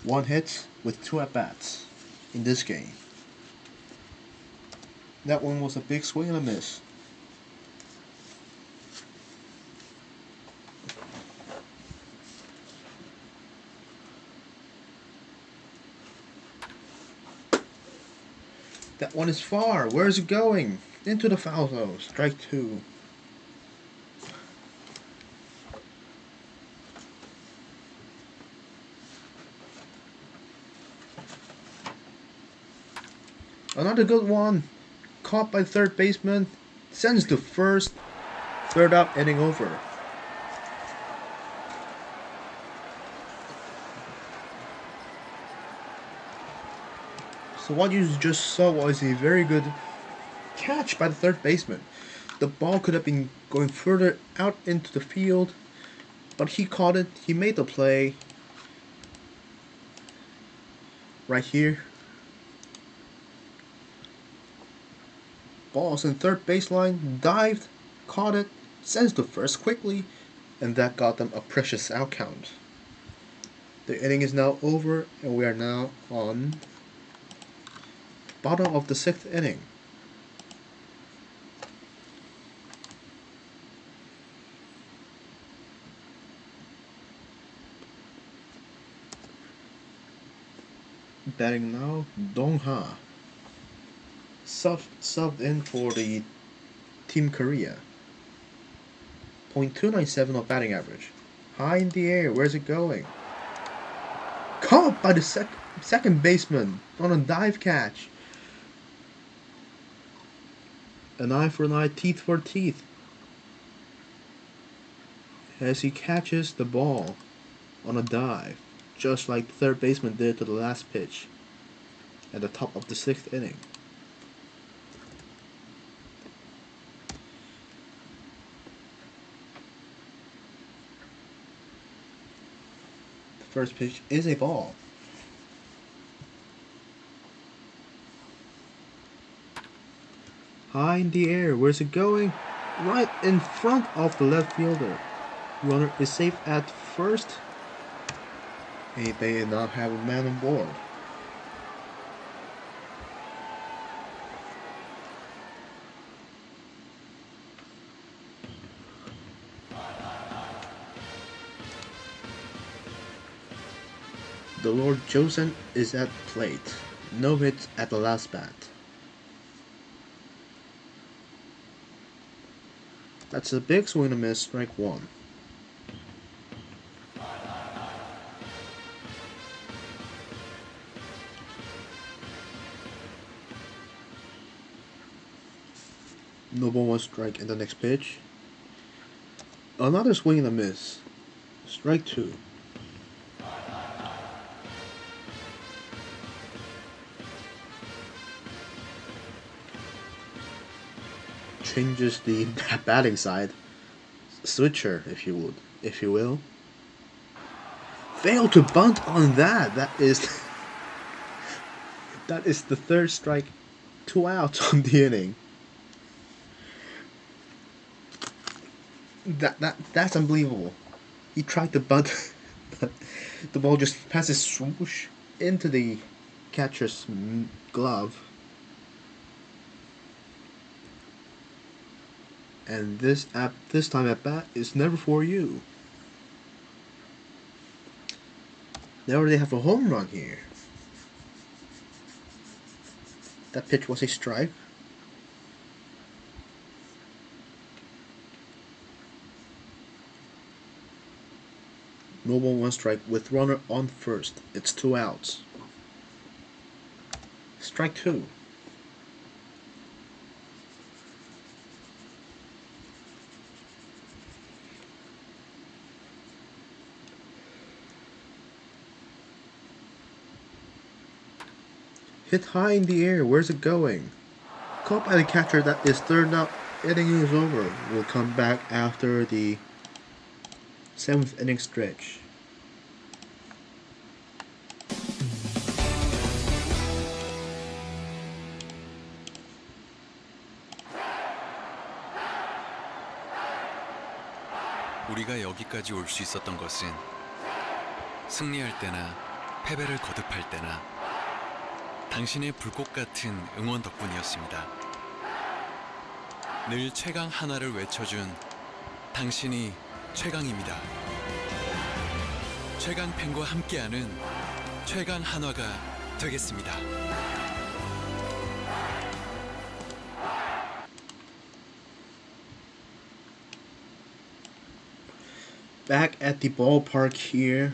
1 hit with 2 at bats in this game. That one was a big swing and a miss. That one is far. Where is it going? Into the foul zone. Strike 2. Another good one. Caught by third baseman. Sends to first. Third out, inning over. So what you just saw was a very good catch by the third baseman. The ball could have been going further out into the field, but he caught it. He made the play right here. Ball's in third baseline, dived, caught it, sends to first quickly, and that got them a precious out count. The inning is now over, and we are now on bottom of the 6th inning. Batting now, Dong-ha. Subbed in for the Team Korea. .297 of batting average. High in the air, where's it going? Caught by the second baseman on a dive catch. An eye for an eye, teeth for teeth. As he catches the ball on a dive, just like the third baseman did to the last pitch at the top of the 6th inning. The first pitch is a ball. High in the air, where's it going? Right in front of the left fielder. Runner is safe at first. And they did not have a man on board. the Lord Joseon is at plate. No hits at the last bat. That's a big swing and a miss, strike one. No ball, one strike, and the next pitch. Another swing and a miss. Strike two. Changes the batting side. Switcher, if you will. Failed to bunt on that. That is the third strike. 2 outs on the inning. That's unbelievable. He tried to bunt, but the ball just passes swoosh into the catcher's glove. And this time at bat is never for you. They already have a home run here. That pitch was a strike. No ball, one strike with runner on first. It's 2 outs. Strike two. Hit high in the air. Where's it going? Caught by the catcher. That is third out. Inning is over. We'll come back after the 7th inning stretch. 우리가 여기까지 올 수 있었던 것은 승리할 때나 패배를 거듭할 때나 당신의 불꽃 같은 응원 덕분이었습니다. 늘 최강 하나를 외쳐준 당신이 최강입니다. 최강 팬과 함께하는 최강 한화가 되겠습니다. Back at the ballpark here.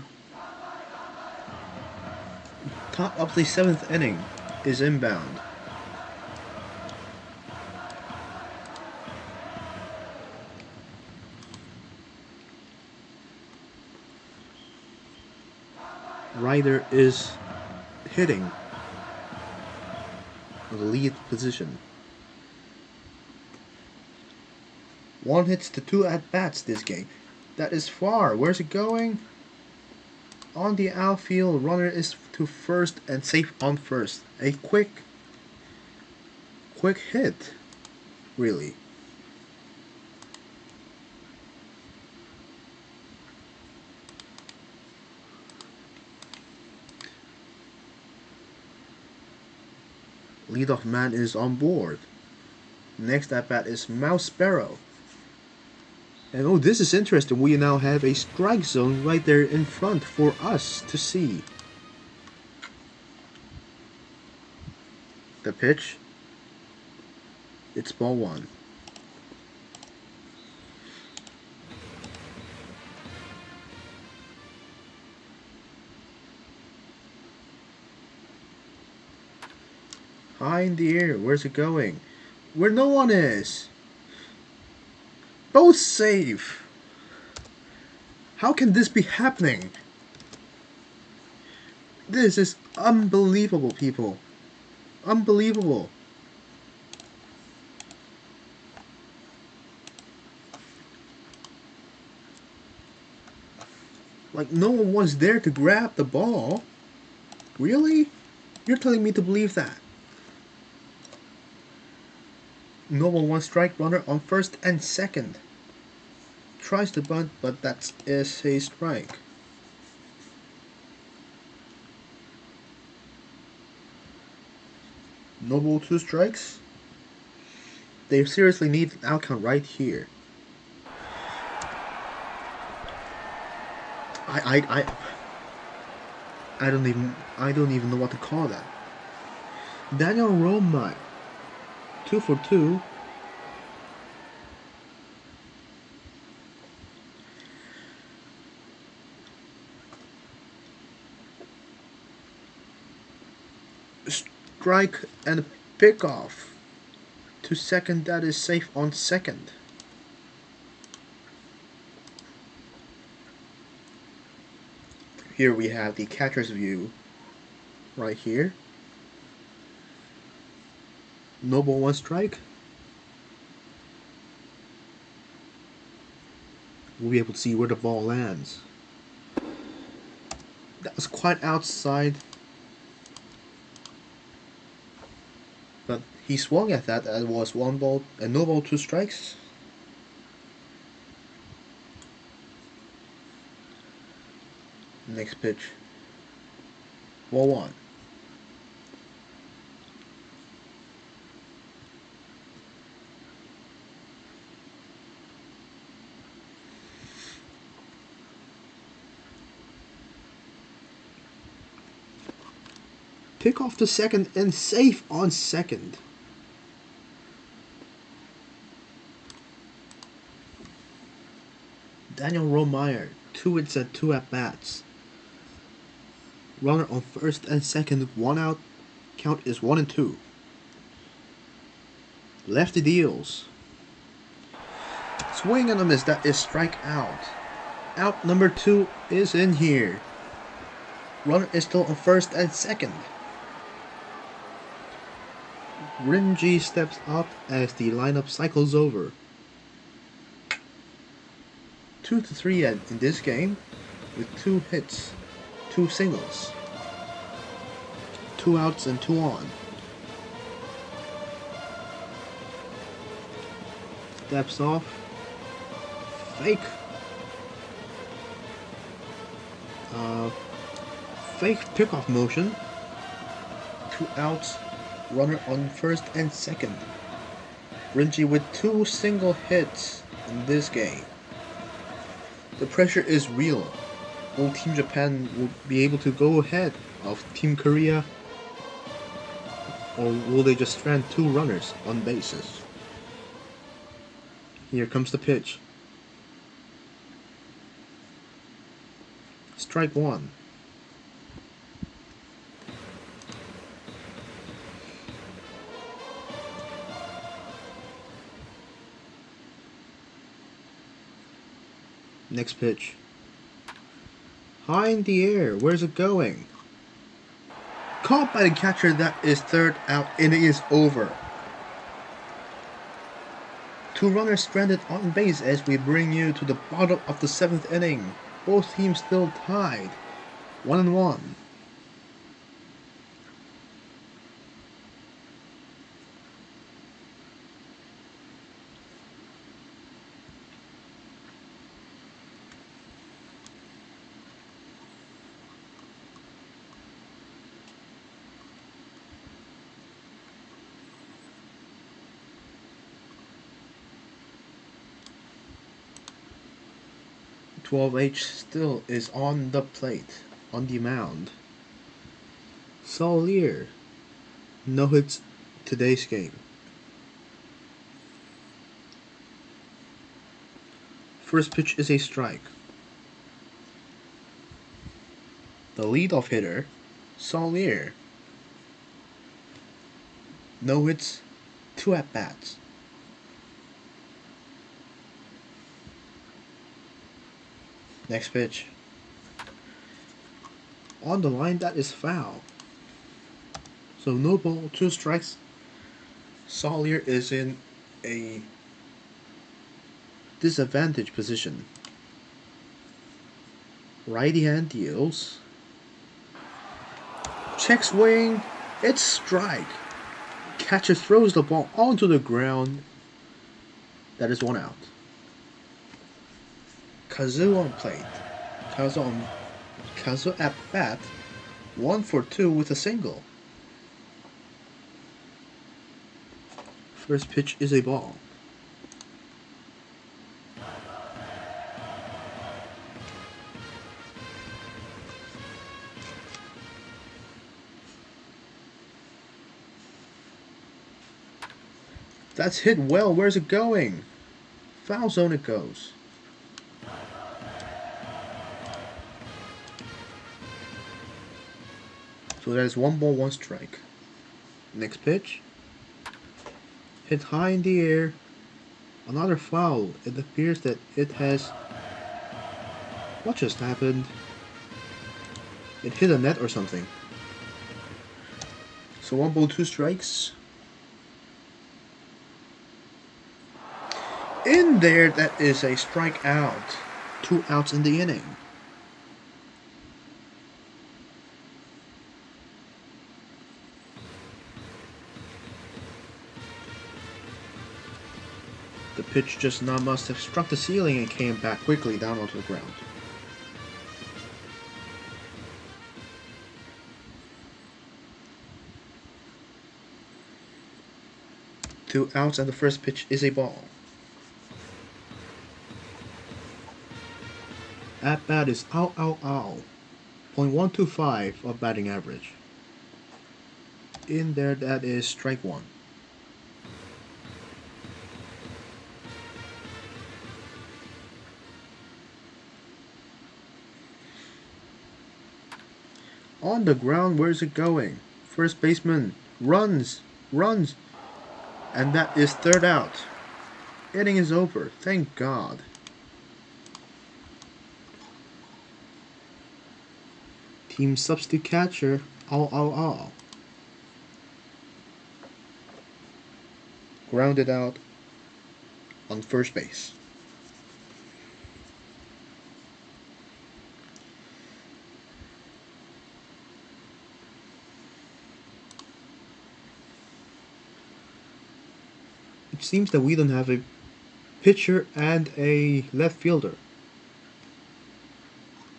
Top of the 7th inning is inbound. Ryder is hitting the lead position. 1 hits to 2 at-bats this game. That is far. Where's it going? On the outfield, runner is to first and safe on first. A quick hit, really. Leadoff man is on board. Next at bat is Mouse Sparrow. And oh, this is interesting. We now have a strike zone right there in front for us to see. The pitch. It's ball one. High in the air. Where's it going? Where no one is. Both safe. How can this be happening? This is unbelievable, people. Unbelievable. Like, no one was there to grab the ball. Really? You're telling me to believe that? No one strike, runner on first and second. Tries to bunt, but that is a strike. No ball, 2 strikes. They seriously need an outcome right here. I don't even know what to call that. Daniel Romine, 2 for 2. Strike and pick off to second, that is safe on second. Here we have the catcher's view right here. No ball, 1 strike. We'll be able to see where the ball lands. That was quite outside, but he swung at that. That was 1 ball and no ball, 2 strikes. Next pitch, ball 1. Pick off to second and safe on second. Daniel Romeyer, 2 hits and 2 at bats. Runner on first and second, 1 out. Count is 1 and 2. Lefty deals. Swing and a miss. That is strike out. Out number 2 is in here. Runner is still on first and second. Rinji steps up as the lineup cycles over. 2-3 in this game with 2 hits, 2 singles, 2 outs and 2 on. Steps off. Fake. Fake pickoff motion. 2 outs. Runner on first and second. Rinji with 2 single hits in this game. The pressure is real. Will Team Japan will be able to go ahead of Team Korea, or will they just strand 2 runners on bases? Here comes the pitch. Strike 1. Next pitch. High in the air. Where's it going? Caught by the catcher. That is 3rd out, and it is over. 2 runners stranded on base as we bring you to the bottom of the 7th inning. Both teams still tied. 1-1. H still is on the plate, on the mound. Solier, no hits today's game. First pitch is a strike. The leadoff hitter, Solier, no hits, 2 at bats. Next pitch. On the line, that is foul. So no ball, 2 strikes. Solier is in a disadvantaged position. Righty hand deals. Check swing. It's strike. Catcher throws the ball onto the ground. That is 1 out. Kazu on plate. Kazu at bat. 1 for 2 with a single. First pitch is a ball. That's hit well. Where's it going? Foul zone it goes. So that is 1 ball, 1 strike. Next pitch. Hit high in the air. Another foul. It appears that it has... What just happened? It hit a net or something. So 1 ball, 2 strikes. In there, that is a strikeout. 2 outs in the inning. The pitch just now must have struck the ceiling and came back quickly down onto the ground. Two outs and the first pitch is a ball. At bat is ow ow ow. .125 of batting average. In there, that is strike 1. On the ground, where's it going? First baseman runs, and that is third out. Inning is over, thank God. Team substitute catcher, ow. Grounded out on first base. It seems that we don't have a pitcher and a left fielder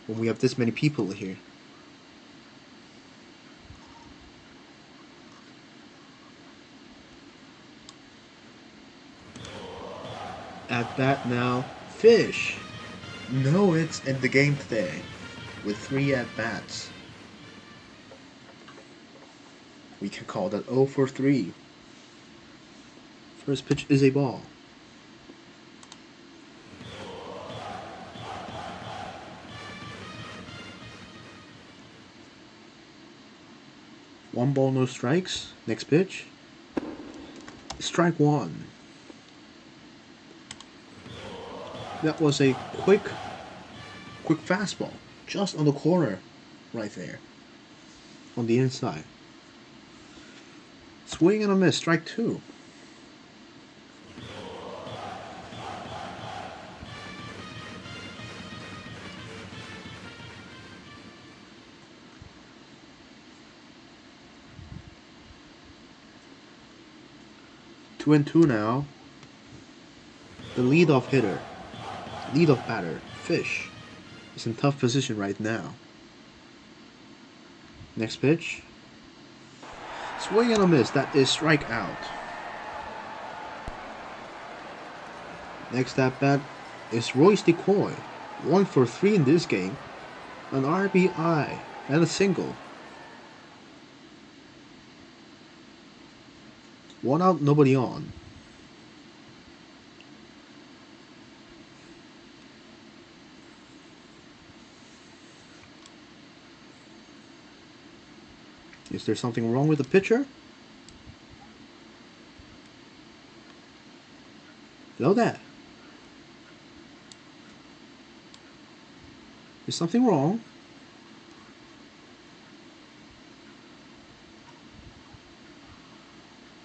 when we have this many people here. At bat now, Fish. No hits in the game today, with 3 at bats. We can call that 0 for 3. First pitch is a ball. One ball, no strikes. Next pitch. Strike 1. That was a quick fastball. Just on the corner. Right there. On the inside. Swing and a miss. Strike 2. Two and two now. The leadoff batter, Fish, is in tough position right now. Next pitch. Swing and a miss. That is strike out. Next at bat is Royce Decoy. 1 for 3 in this game. An RBI and a single. 1 out, nobody on. Is there something wrong with the pitcher? Hello there. Is something wrong?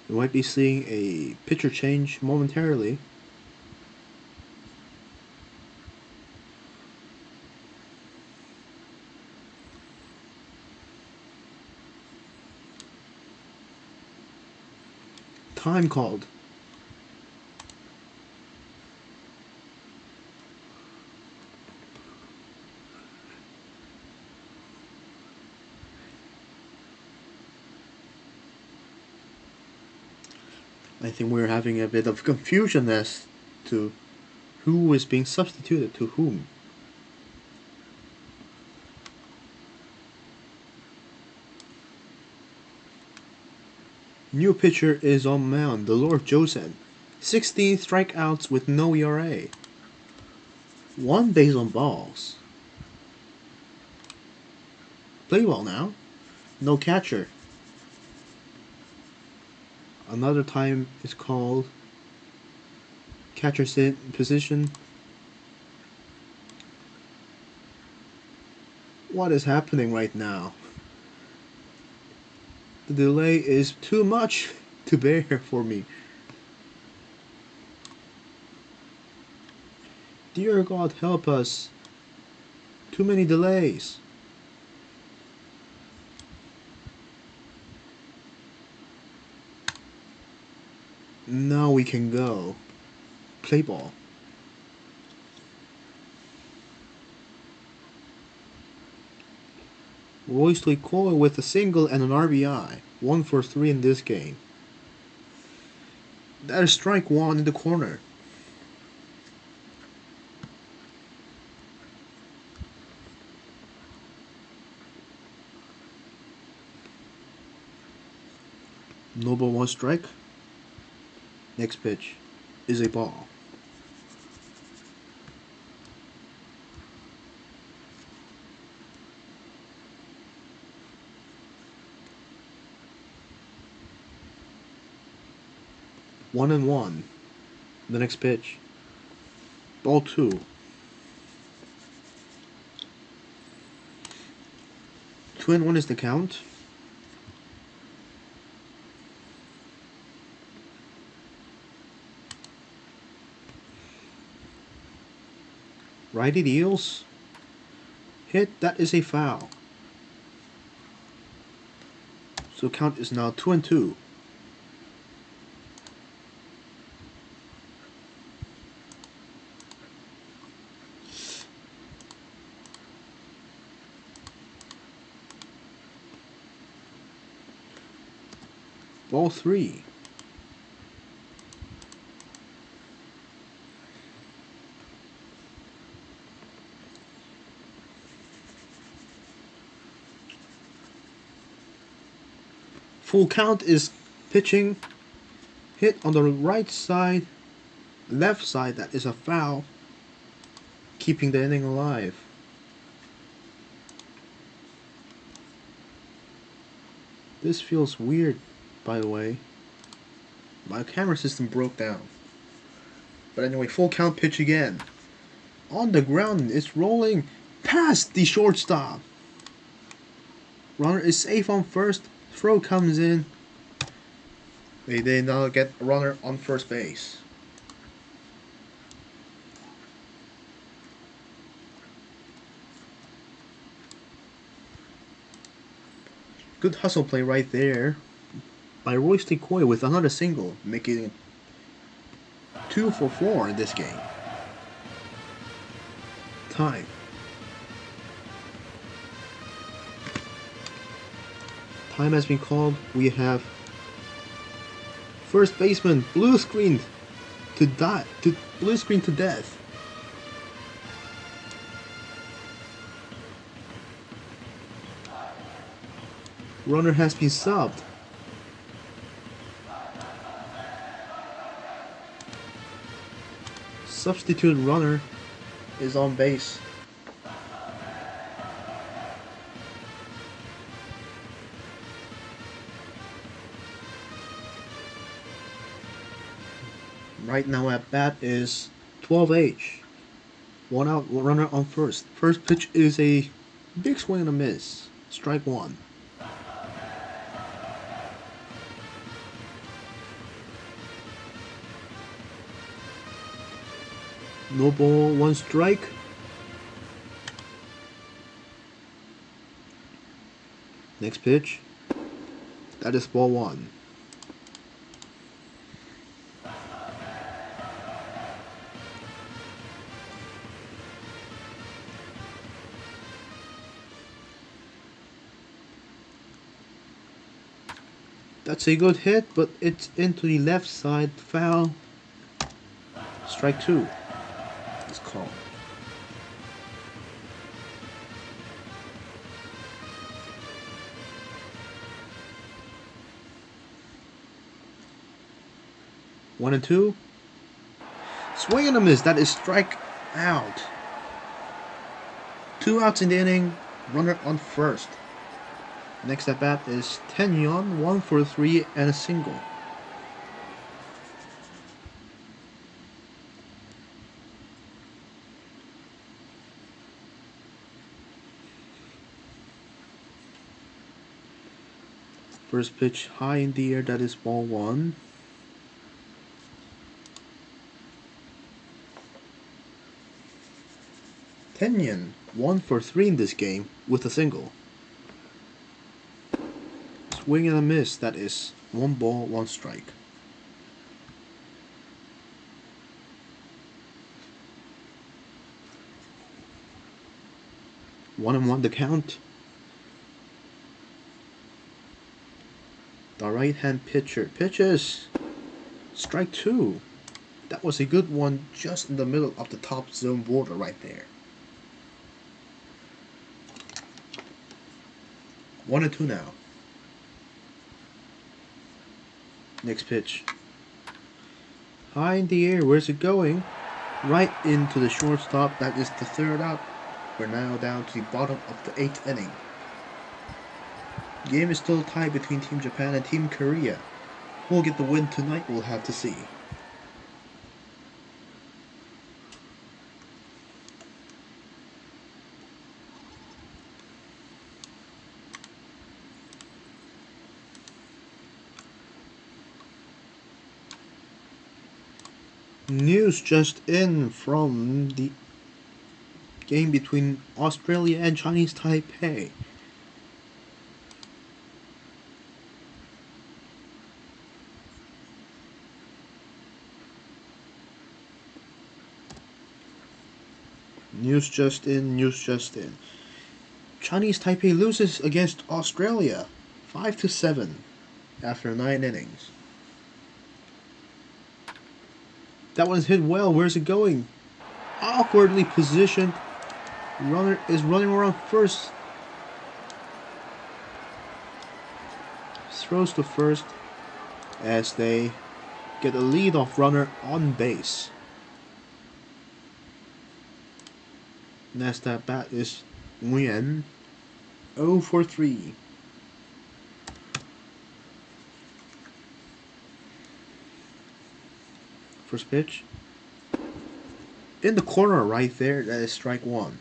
We might be seeing a pitcher change momentarily. Time called. I think we're having a bit of confusion as to who is being substituted to whom. New pitcher is on mound, the Lord Josen. 16 strikeouts with no ERA. 1 base on balls. Play ball now. No catcher. Another time is called. Catcher sit position. What is happening right now? The delay is too much to bear for me. Dear God, help us. Too many delays. Now we can go. Play ball. Royce Coy with a single and an RBI. 1 for 3 in this game. That is strike 1 in the corner. No ball, 1 strike. Next pitch is a ball. One and one. The next pitch. Ball 2. Two and one is the count. Righty deals. Hit, that is a foul. So count is now 2 and 2. Ball 3. Full count is pitching. Hit on the right side, left side, that is a foul. Keeping the inning alive. This feels weird, by the way. My camera system broke down. But anyway, full count pitch again. On the ground, it's rolling past the shortstop. Runner is safe on first. Throw comes in. They now get a runner on first base. Good hustle play right there by Royce Coy with another single, making it 2 for 4 in this game. Time. Time has been called. We have first baseman blue screen to death. Runner has been subbed. Substitute runner is on base. Right now at bat is 12H. 1 out, runner on first. First pitch is a big swing and a miss. Strike 1. No ball, 1 strike. Next pitch. That is ball 1. That's a good hit, but it's into the left side, foul. Strike 2 is called. 1-2. Swing and a miss. That is strike out. 2 outs in the inning. Runner on first. Next at bat is Tenyon, 1 for 3 and a single. First pitch high in the air, that is ball 1. Tenyon, 1 for 3 in this game with a single. Swing and a miss, that is 1 ball, 1 strike. One and one the count. The right hand pitcher pitches. Strike 2. That was a good one just in the middle of the top zone border right there. 1-2 now. Next pitch. High in the air, where's it going? Right into the shortstop, that is the 3rd out. We're now down to the bottom of the 8th inning. Game is still tied between Team Japan and Team Korea. Who will get the win tonight, we'll have to see. News just in from the game between Australia and Chinese Taipei. News just in. Chinese Taipei loses against Australia 5-7 after 9 innings. That one's hit well. Where's it going? Awkwardly positioned. Runner is running around first. Throws to first as they get a leadoff runner on base. Next at bat is Nguyen, 0 for 3. First pitch. In the corner right there, that is strike 1.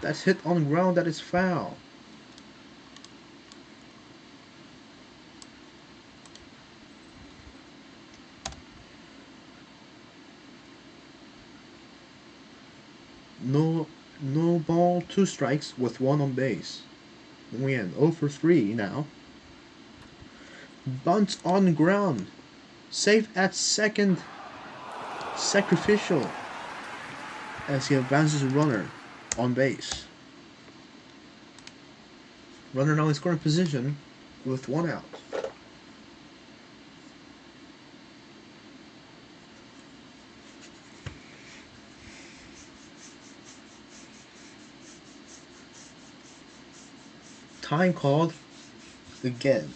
That's hit on the ground, that is foul. No ball, 2 strikes with 1 on base. Nguyen 0 for 3 now. Bunts on the ground. Safe at second. Sacrificial as he advances a runner on base. Runner now in scoring position with 1 out. Time called again.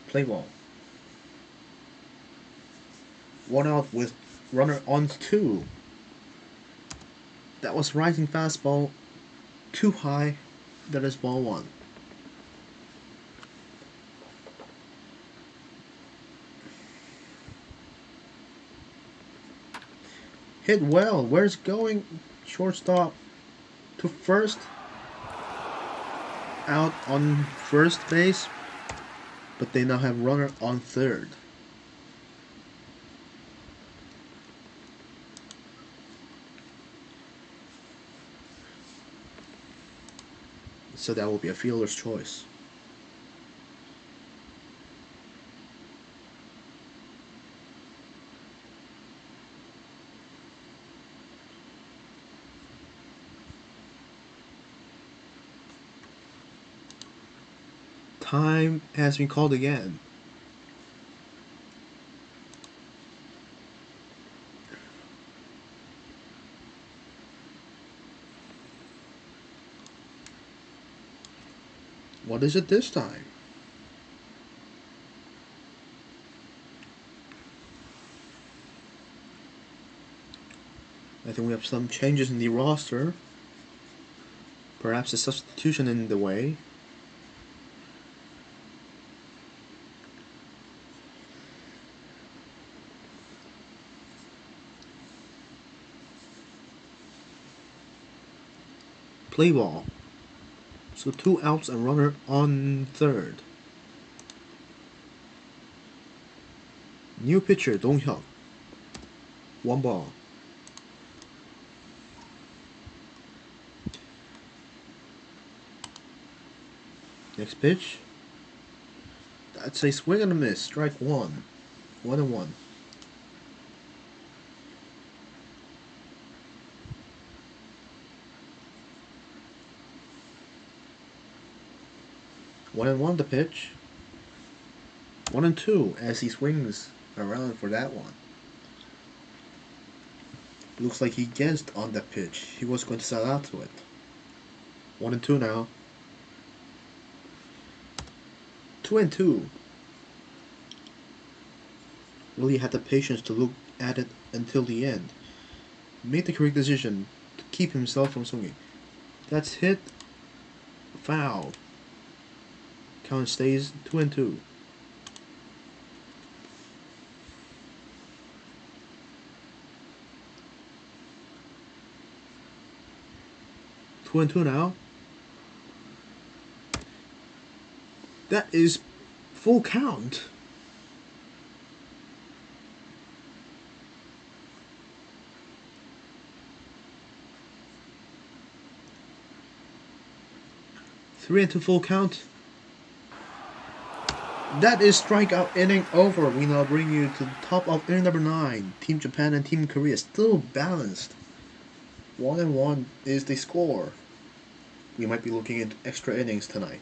Play ball. 1 out with runner on 2. That was rising fastball too high. That is ball 1. Hit well. Where's it going? Shortstop to first. Out on first base. But they now have runner on 3rd. So that will be a fielder's choice. Time has been called again. What is it this time? I think we have some changes in the roster. Perhaps a substitution in the way. Play ball. So 2 outs and runner on third. New pitcher Dong-hyuk. 1 ball. Next pitch. That's a swing and a miss. Strike 1. 1-1. One and one the pitch. 1-2 as he swings around for that one. Looks like he guessed on that pitch. He was going to sell out to it. 1-2 now. 2-2. Really had the patience to look at it until the end. Made the correct decision to keep himself from swinging. That's hit. Foul. Count stays 2-2. Two and two now. That is full count. Three and two full count. That is strikeout inning over. We now bring you to the top of inning number 9. Team Japan and Team Korea still balanced. 1-1 is the score. We might be looking at extra innings tonight.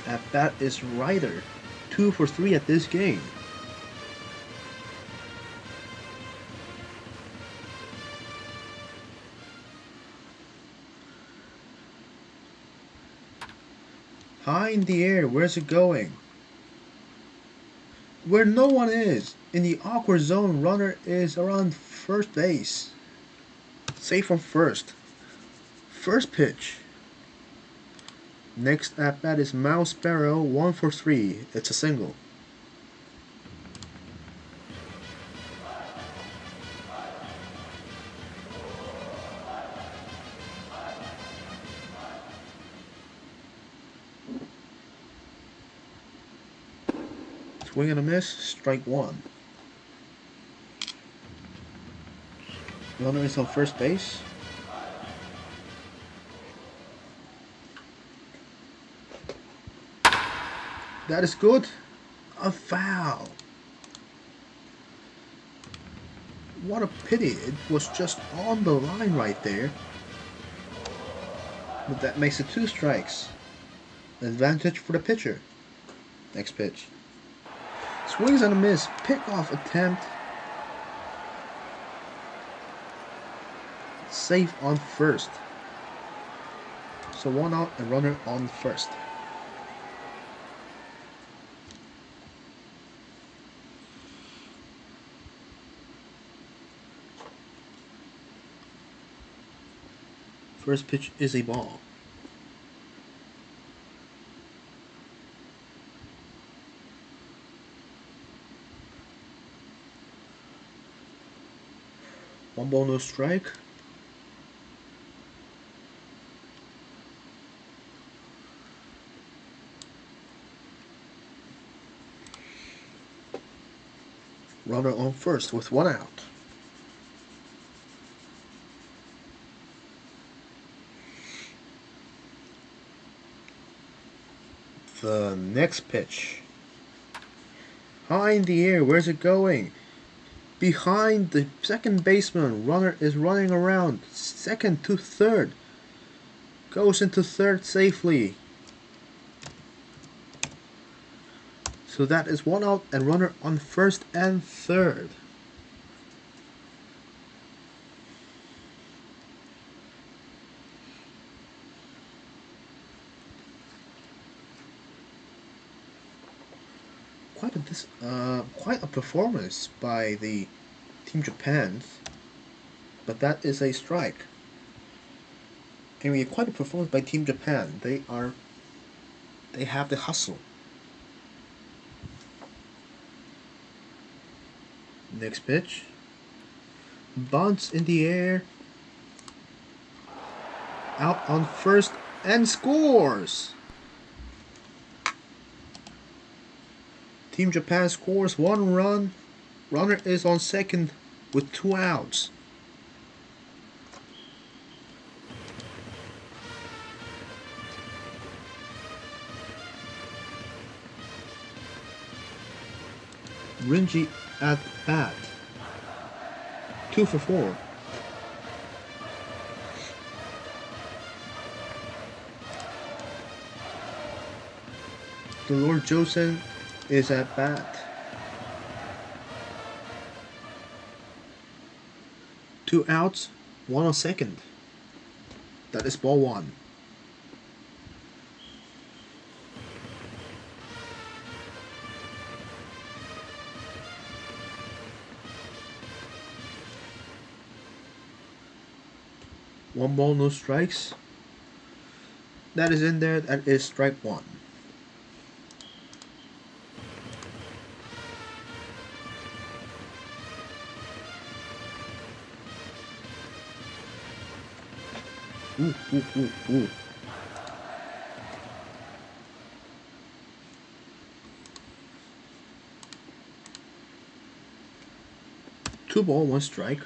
At bat is Ryder. 2 for 3 at this game. High in the air, where's it going? Where no one is. In the awkward zone, runner is around first base. Safe from first. First pitch. Next at bat is Mouse Sparrow, 1 for 3. It's a single. Swing and a miss, strike 1. Runner is on first base. That is good. A foul. What a pity. It was just on the line right there. But that makes it 2 strikes. Advantage for the pitcher. Next pitch. Swings and a miss. Pickoff attempt. Safe on first. So 1 out and runner on first. First pitch is a ball. One ball, no strike. Runner on first with 1 out. the next pitch. High in the air, where's it going? Behind the second baseman, runner is running around. Second to third. Goes into third safely. So that is 1 out and runner on first and third. Quite a performance by the Team Japan, but that is a strike. Anyway, quite a performance by Team Japan. They have the hustle. Next pitch. Bounce in the air. Out on first and scores! Team Japan scores 1 run. Runner is on second with 2 outs. Rinji at bat. 2 for 4. The Lord Josen is at bat. 2 outs, 1 on second. That is ball 1. One ball, no strikes. That is in there. That is strike 1. Ooh. 2 ball, 1 strike.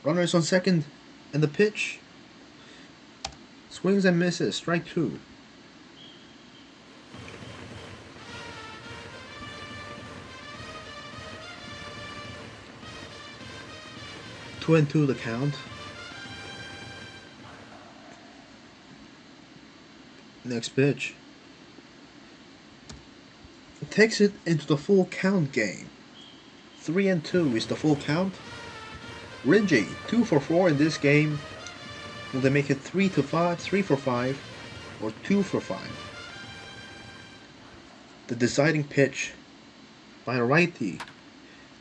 Runner is on second, and the pitch swings and misses. Strike 2. Two and 2 the count. Next pitch. It takes it into the full count game. 3 and 2 is the full count. Rinji 2 for 4 in this game. Will they make it 3 to 5, 3 for 5, or 2 for 5? The deciding pitch by a righty.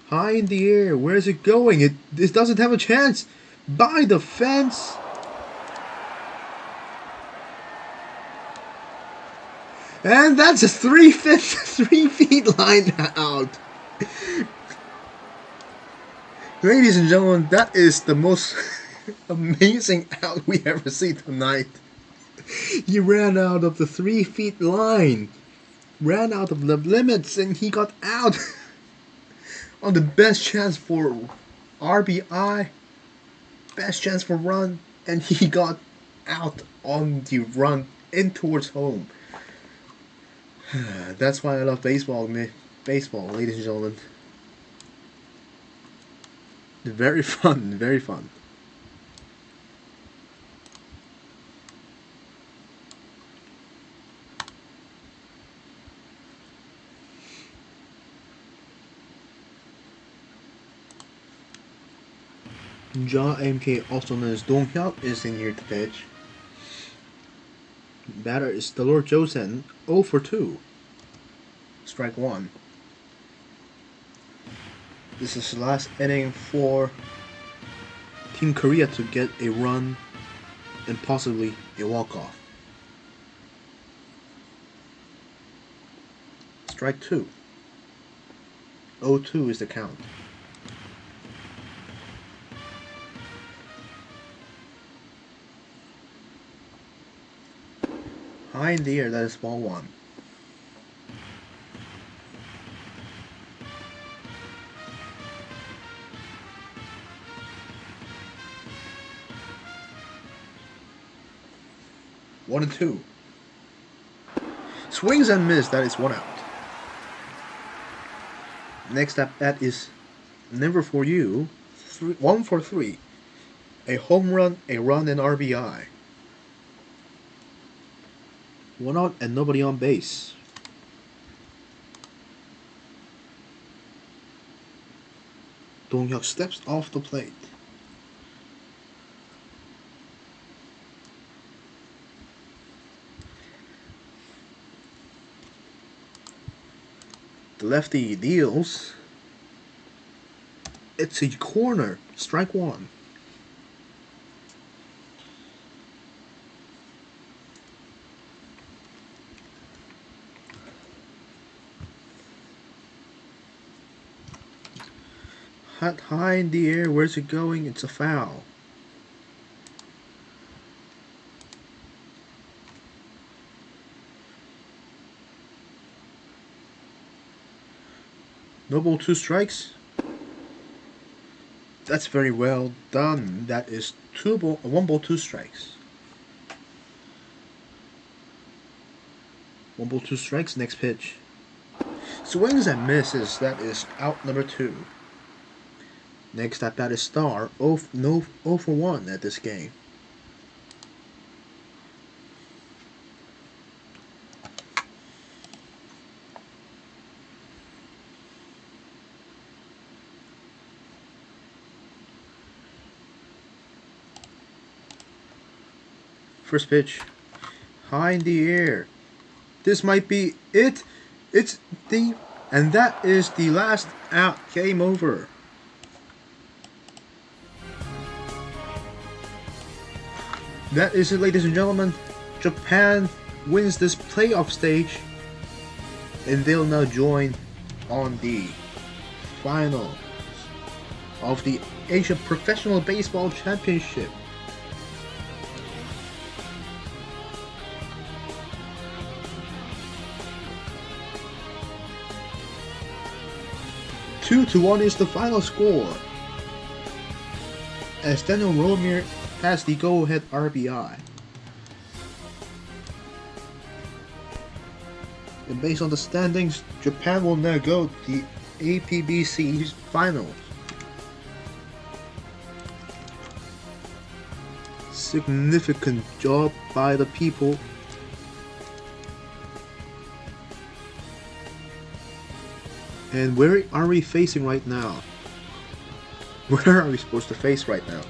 High in the air. Where is it going? This doesn't have a chance. By the fence. And that's a 3 feet line out. Ladies and gentlemen, that is the most amazing out we ever see tonight. He ran out of the 3 feet line. Ran out of the limits and he got out. On the best chance for RBI, best chance for run, and he got out on the run in towards home. That's why I love baseball, ladies and gentlemen. Very fun, very fun. Ja MK, also known as Dong Hyuk, is in here to pitch. Batter is the Lord Josen, 0 for 2. Strike 1. This is the last inning for Team Korea to get a run and possibly a walk-off. Strike 2. 0-2 is the count. High in the air, that is ball 1. 1 and 2. Swings and miss, that is 1 out. Next at bat is Never For You, 1 for 3. A home run, a run, and RBI. 1 out and nobody on base. Dong-hyuk steps off the plate. The lefty deals. It's a corner. Strike 1. Hat high in the air. Where's it going? It's a foul. No ball, 2 strikes. That's very well done. That is 1 ball, 2 strikes. 1 ball, 2 strikes. Next pitch. Swings and misses. That is out number 2. Next at bat is Star. 0 for 1 at this game. First pitch, high in the air. This might be it. And that is the last out. Game over. That is it, ladies and gentlemen. Japan wins this playoff stage, and they'll now join on the final of the Asia Professional Baseball Championship. Two to 1 is the final score, as Daniel Romir has the go-ahead RBI. And based on the standings, Japan will now go to the APBC finals. Significant job by the people. And where are we facing right now? Where are we supposed to face right now?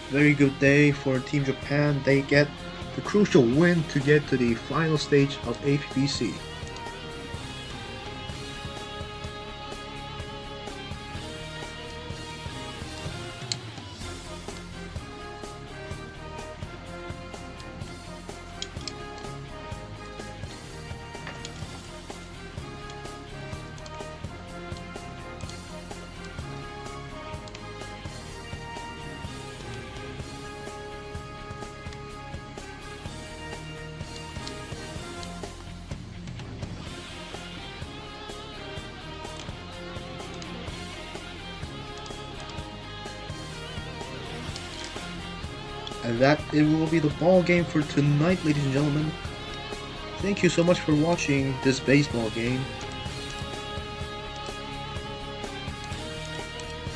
Very good day for Team Japan. They get the crucial win to get to the final stage of APBC. And that it will be the ball game for tonight, ladies and gentlemen. Thank you so much for watching this baseball game.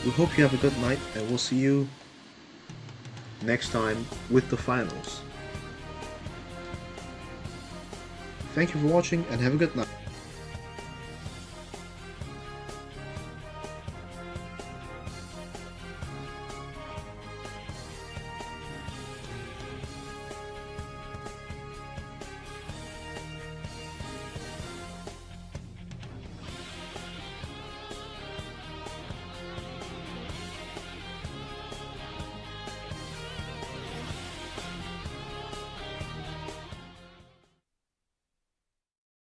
We hope you have a good night, and we'll see you next time with the finals. Thank you for watching, and have a good night.